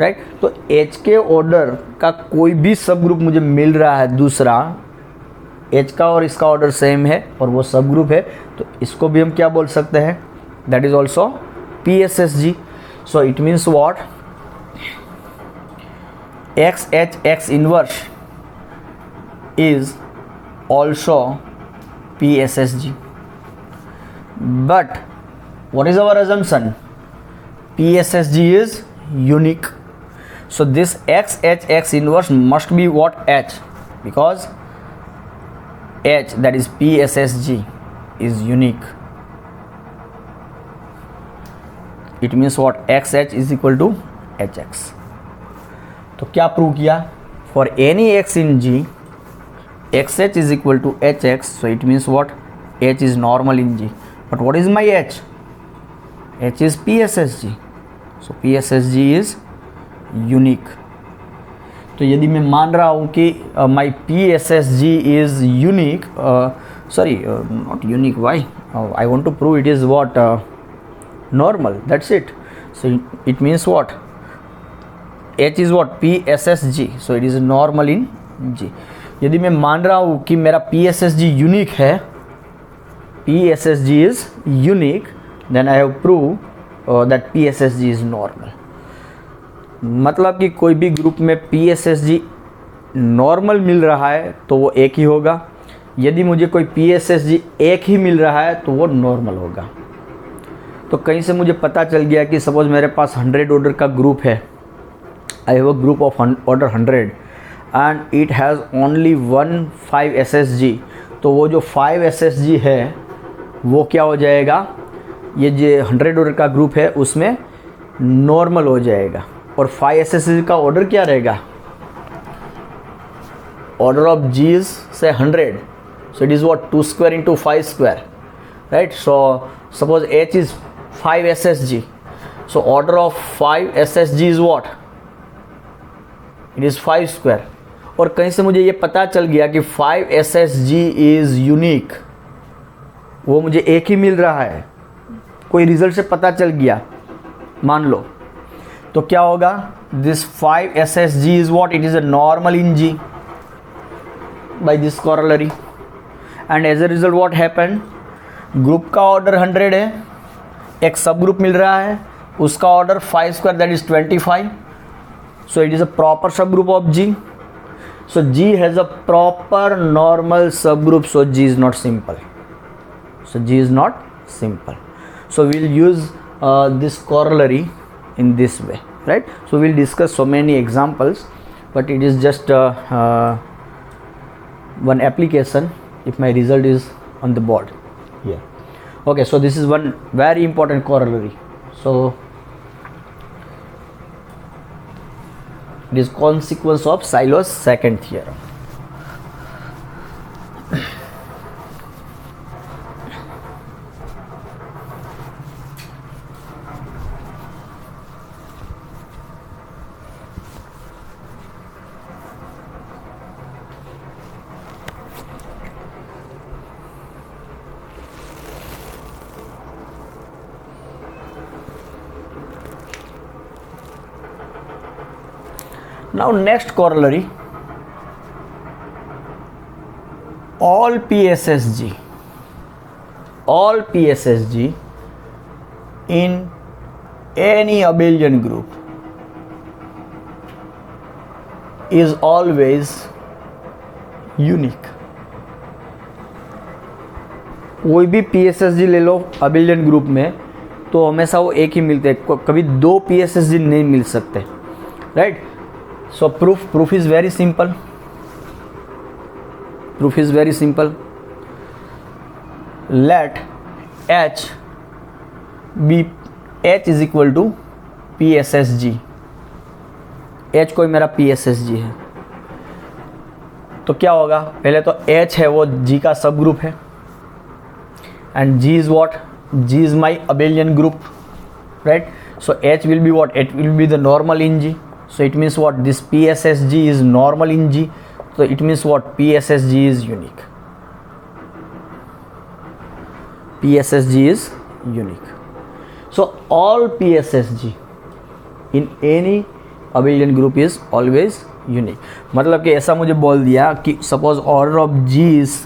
right. तो h के order का कोई भी सब group मुझे मिल रहा है दूसरा, h का और इसका ऑर्डर सेम है और वो सब ग्रुप है, तो इसको भी हम क्या बोल सकते हैं, that is also PSSG. So it means what, x h x inverse is also PSSG. But what is our assumption? PSSG is unique. So this x h x inverse must be what, h, because h, that is PSSG, is unique. It means what, x h is equal to hx. तो क्या prove किया, for any x in g x h is equal to h x, so it means what, h is normal in g. But what is my h? h is PSSG, so PSSG is unique. तो यदि मैं मान रहा हूँ कि my PSSG is unique, sorry not unique, why, I want to prove it is what, normal, that's it. So it means what, h is what, PSSG, so it is normal in G. यदि मैं मान रहा हूँ कि मेरा PSSG unique है, PSSG is unique, then I have proved that PSSG is normal. मतलब कि कोई भी ग्रुप में PSSG नॉर्मल मिल रहा है तो वो एक ही होगा, यदि मुझे कोई PSSG एक ही मिल रहा है तो वो नॉर्मल होगा. तो कहीं से मुझे पता चल गया कि सपोज मेरे पास 100 ऑर्डर का ग्रुप है, I have a group of order 100 and it has only 5 SSG. तो वो जो 5 SSG है वो क्या हो जाएगा, ये जो 100 ऑर्डर का ग्रुप है उसमें नॉर्मल हो जाएगा. और 5 SSG का ऑर्डर क्या रहेगा, order of G is say 100, so it is what, 2 square into 5 square, right? So suppose H is 5 SSG, so order of 5 SSG is what, it is 5 square. और कहीं से मुझे ये पता चल गया कि 5 SSG इज़ यूनिक, वो मुझे एक ही मिल रहा है, कोई रिजल्ट से पता चल गया मान लो, तो क्या होगा, this 5 SSG is what, it is a normal in G by this corollary. And as a result what happen, group का ऑर्डर 100 है, एक सब ग्रुप मिल रहा है, उसका order 5 square, that is 25. So it is a proper subgroup of G. So G has a proper normal subgroup. So G is not simple. So G is not simple. So we'll use this corollary in this way, right? So we'll discuss so many examples, but it is just one application if my result is on the board here. Okay, so this is one very important corollary. So it is consequence of Sylow's second theorem. Now next corollary, all PSSG in any abelian group is always unique. कोई भी PSSG ले लो abelian group में तो हमेशा वो एक ही मिलते हैं, कभी दो PSSG नहीं मिल सकते, right. So proof is very simple. Let H is equal to PSSG. H कोई मेरा PSSG है. तो क्या होगा, पहले तो H है वो G का सब ग्रुप है, and G is what, G is my abelian group, right. So H will be what, it will be the normal in G. So it means what, this PSSG is normal in G. So it means what, PSSG is unique. PSSG is unique. So all PSSG in any abelian group is always unique. मतलब कि ऐसा मुझे बोल दिया कि suppose order of G is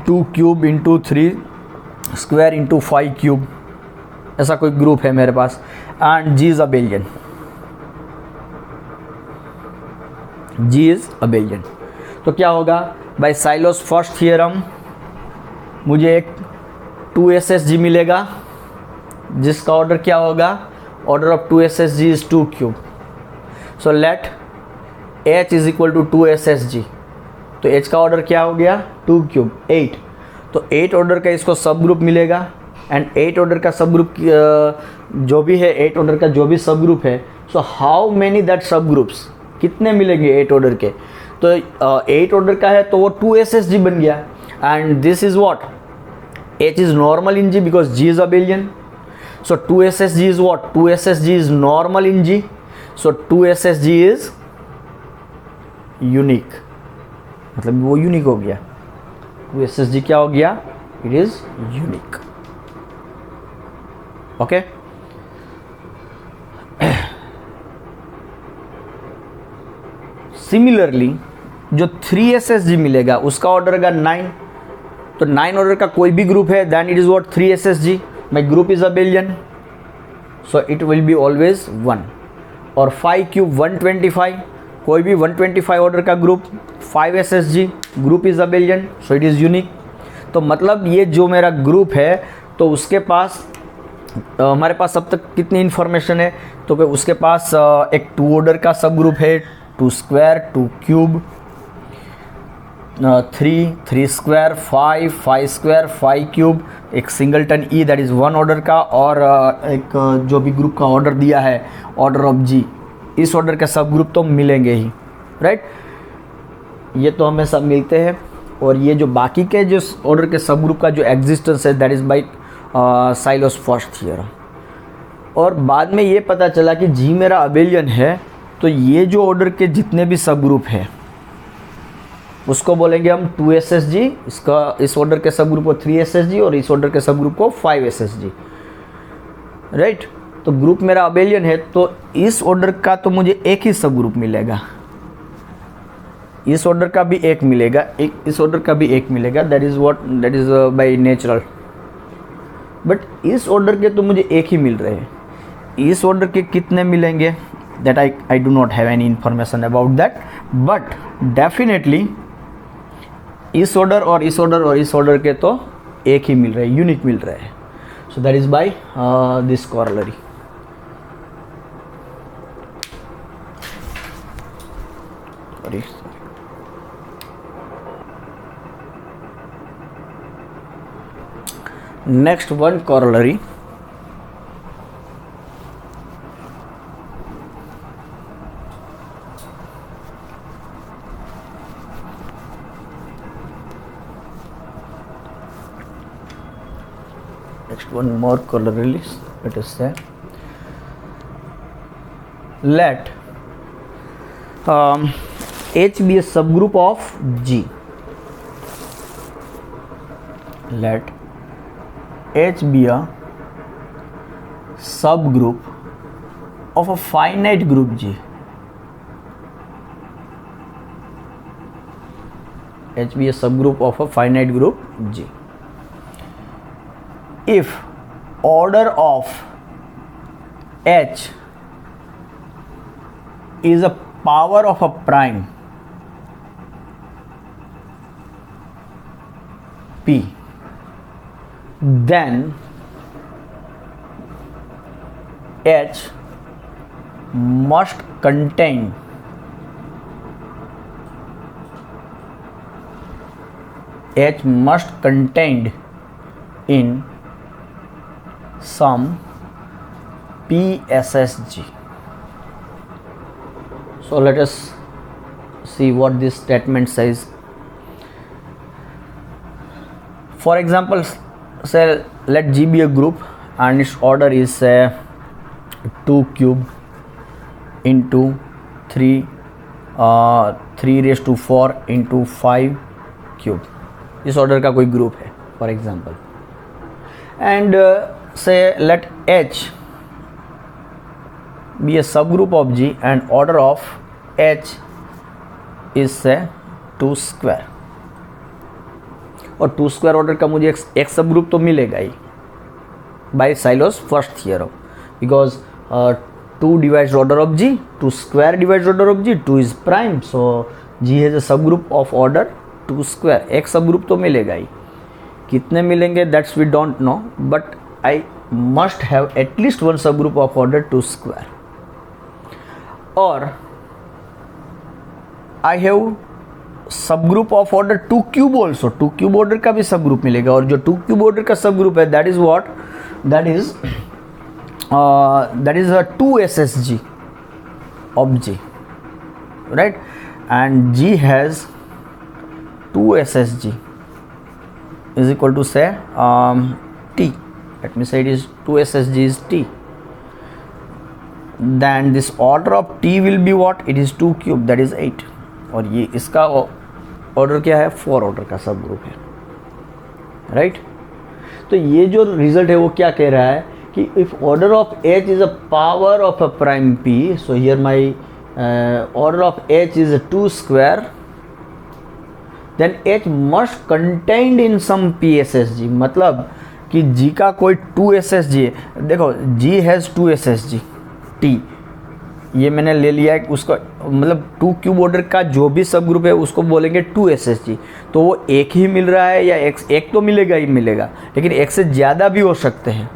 2 cube into 3 square into 5 cube, ऐसा कोई ग्रुप है मेरे पास, and G is abelian. G is abelian. तो क्या होगा, बाय साइलोस फर्स्ट थियरम मुझे एक 2SSG मिलेगा जिसका ऑर्डर क्या होगा, order of 2SSG is 2 cube. So let H is equal to 2SSG. तो H का ऑर्डर क्या हो गया, 2 क्यूब 8. तो 8 ऑर्डर का इसको सब ग्रुप मिलेगा, एंड 8 ऑर्डर का सब ग्रुप जो भी है, 8 ऑर्डर का जो भी सब ग्रुप है, सो हाउ मेनी दैट सब ग्रुप्स, कितने मिलेंगे 8 ऑर्डर के. तो 8 ऑर्डर का है तो वो 2SSG बन गया, and this is what, H is normal in G because G is abelian. So 2SSG is what, 2SSG is normal in G. So 2SSG is unique. मतलब वो यूनिक हो गया. 2SSG क्या हो गया, it is unique. Okay. Similarly जो 3SSG मिलेगा उसका ऑर्डर का 9. तो 9 ऑर्डर का कोई भी ग्रुप है, then it is what, 3SSG. My group is abelian, so it will be always 1. और 5 क्यूब 125, कोई भी 125 ऑर्डर का group, 5SSG, group is abelian, so it is unique. तो मतलब ये जो मेरा ग्रुप है, तो उसके पास हमारे पास अब तक कितनी इन्फॉर्मेशन है, तो उसके पास एक 2 ऑर्डर का सब ग्रुप है, 2 square 2 cube 3 square 5 square 5 cube, एक singleton e that is 1 order का, और एक जो भी ग्रुप का ऑर्डर दिया है ऑर्डर ऑफ G, इस ऑर्डर के सब ग्रुप तो मिलेंगे ही, राइट. ये तो हमें सब मिलते हैं. और ये जो बाकी के जो ऑर्डर के सब ग्रुप का जो एग्जिस्टेंस है, that is by silos first theorem. और बाद में ये पता चला कि G मेरा अबेलियन है, तो ये जो ऑर्डर के जितने भी सब ग्रुप है उसको बोलेंगे हम 2SSG, इसका इस ऑर्डर के सब ग्रुप को 3SSG, और इस ऑर्डर के सब ग्रुप को 5SSG, राइट. तो ग्रुप मेरा अबेलियन है, तो इस ऑर्डर का तो मुझे एक ही सब ग्रुप मिलेगा, इस ऑर्डर का भी एक मिलेगा, एक इस ऑर्डर का भी एक मिलेगा, that is what, that is by natural. But इस ऑर्डर के तो मुझे एक ही मिल रहे हैं, इस ऑर्डर के कितने मिलेंगे, that I do not have any information about that. But definitely इस ऑर्डर और इस ऑर्डर और इस ऑर्डर के तो एक ही मिल रहे हैं, यूनिक मिल रहे हैं. सो that is by this corollary. Next one corollary, next one more corollary, let us say, let H be a subgroup of G. Let H be a subgroup of a finite group G. H be a subgroup of a finite group G. If order of H is a power of a prime P, then H must contain contained in some PSSG. So let us see what this statement says. For example, say let G be a group and its order is 2 cube into 3 3 raised to 4 into 5 cube. इस order का कोई ग्रुप है for example. And से late H be a subgroup of G and order of H is 2 square. और 2 square order का मुझे एक सब ग्रुप तो मिलेगा ही by Sylow's first theorem, because 2 divides order of G, 2 square divides order of G, 2 is prime, so G has a subgroup of order 2 square. एक सब ग्रुप तो मिलेगा ही. कितने मिलेंगे that's we don't know, but I must have at least one subgroup of order 2 square. और I have subgroup of order 2 cube also. 2 cube order का भी सब ग्रुप मिलेगा. और जो 2 cube ऑर्डर का सब ग्रुप है that is what, that is a 2 SSG of G, right? And G has 2 SSG is equal to say T. Let me say it is 2 SSG is T. Then this order of T will be what? It is 2 cube, that is 8. और ये इसका order क्या है? 4 order का सब group है, right? तो ये जो रिजल्ट है वो क्या कह रहा है कि if order of H is a power of a prime P, so here my order of H is 2 square, then H must contained in some PSSG. मतलब कि G का कोई 2 SSG है. देखो G has 2 SSG T, ये मैंने ले लिया है उसका, मतलब 2 क्यूब ऑर्डर का जो भी सब ग्रुप है उसको बोलेंगे 2 SSG. तो वो एक ही मिल रहा है या एक तो मिलेगा ही मिलेगा, लेकिन एक से ज़्यादा भी हो सकते हैं,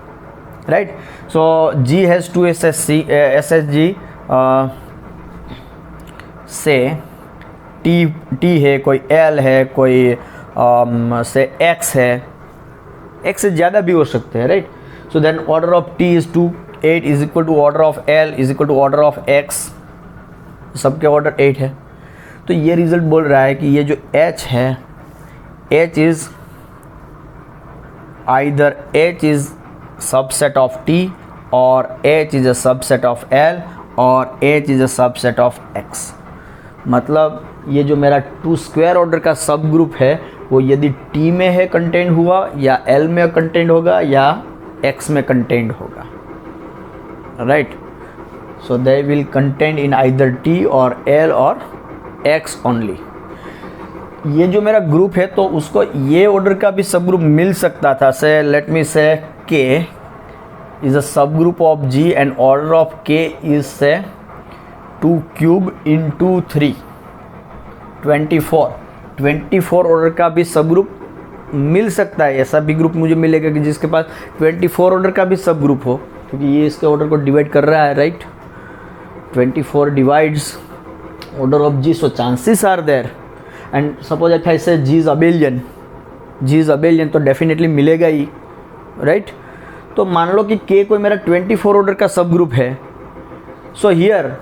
right? So G has 2 SSG से T है, कोई L है, कोई से X है, X से ज़्यादा भी हो सकते हैं, right? So then order of T is 2, 8 is equal to order of L is equal to order of X. सबके ऑर्डर 8 है. तो ये रिजल्ट बोल रहा है कि ये जो H है, H is either H is subset of T और H is a subset of L और H is a subset of X. मतलब ये जो मेरा 2 स्क्वायर ऑर्डर का सब ग्रुप है वो यदि T में है कंटेंट हुआ या L में कंटेंट होगा या X में कंटेंट होगा, right? So they will content in either T और L और X ओनली. ये जो मेरा ग्रुप है तो उसको ये ऑर्डर का भी सब ग्रुप मिल सकता था. से लेट मी से K is a subgroup of G and order of K is से 2 क्यूब इंटू 3 24 ऑर्डर का भी सब ग्रुप मिल सकता है. ऐसा भी ग्रुप मुझे मिलेगा कि जिसके पास 24 ऑर्डर का भी सब ग्रुप हो, क्योंकि ये इसके ऑर्डर को डिवाइड कर रहा है, right? 24 divides order of G, so chances are there. And suppose if I say G is abelian तो डेफिनेटली मिलेगा ही, राइट? तो मान लो कि K कोई मेरा 24 ऑर्डर का सब ग्रुप है. So here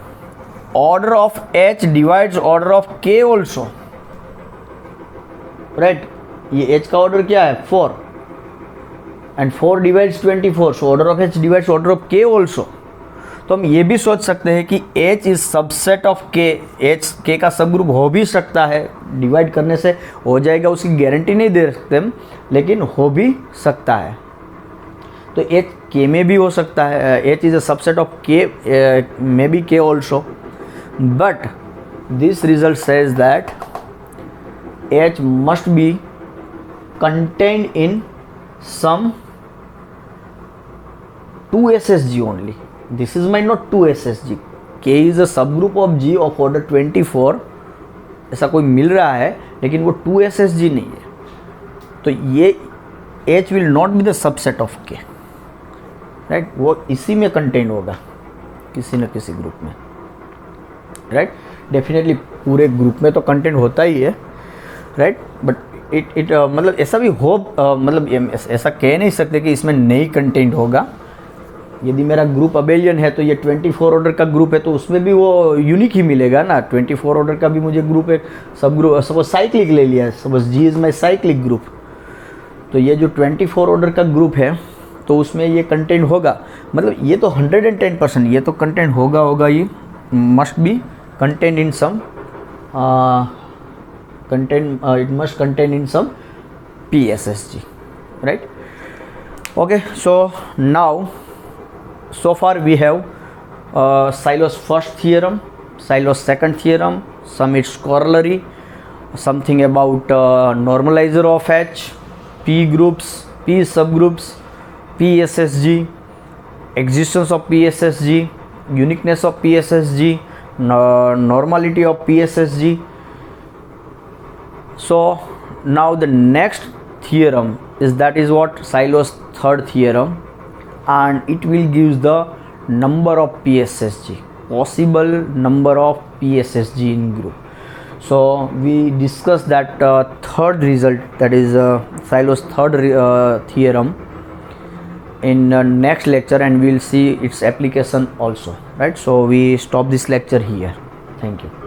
order of H divides order of K also, right? ये H का ऑर्डर क्या है? 4 and 4 divides 24, so order of H divides order of K also. तो हम ये भी सोच सकते हैं कि H is subset of K. H K का सब ग्रुप हो भी सकता है, डिवाइड करने से हो जाएगा उसकी गारंटी नहीं दे सकते हम, लेकिन हो भी सकता है. तो H K में भी हो सकता है. H is a subset of K, may be K also, but this result says that H must be contained in some 2 SSG only. This is my not 2 SSG. K is a subgroup of G of order 24. ऐसा कोई मिल रहा है लेकिन वो 2 SSG नहीं है. तो ये H will not be the subset of K, right? वो इसी में कंटेंट होगा किसी न किसी ग्रुप में, राइट? डेफिनेटली पूरे ग्रुप में तो कंटेंट होता ही है, राइट? बट इट मतलब ऐसा भी हो, मतलब ऐसा कह नहीं सकते कि इसमें नहीं कंटेंट होगा. यदि मेरा ग्रुप अबेलियन है तो ये 24 ऑर्डर का ग्रुप है तो उसमें भी वो यूनिक ही मिलेगा ना। 24 ऑर्डर का भी मुझे ग्रुप एक सब ग्रुप, सपोज साइक्लिक ले लिया, suppose G is my cyclic group, तो ये जो 24 ऑर्डर का ग्रुप है तो उसमें ये कंटेंट होगा, मतलब ये तो 110% ये तो कंटेंट होगा ये must be content in some content, it must contain in some PSSG, right? Okay, so now so far we have Sylow's first theorem, Sylow's second theorem, some its corollary, something about normalizer of H, P groups, P subgroups, PSSG, existence of PSSG, uniqueness of PSSG, normality of PSSG. So now the next theorem is what Sylow's third theorem, and it will give the number of PSSG, possible number of PSSG in group. So we discussed that third result, that is Sylow's third theorem in next lecture, and we'll see its application also, right? So we stop this lecture here. Thank you.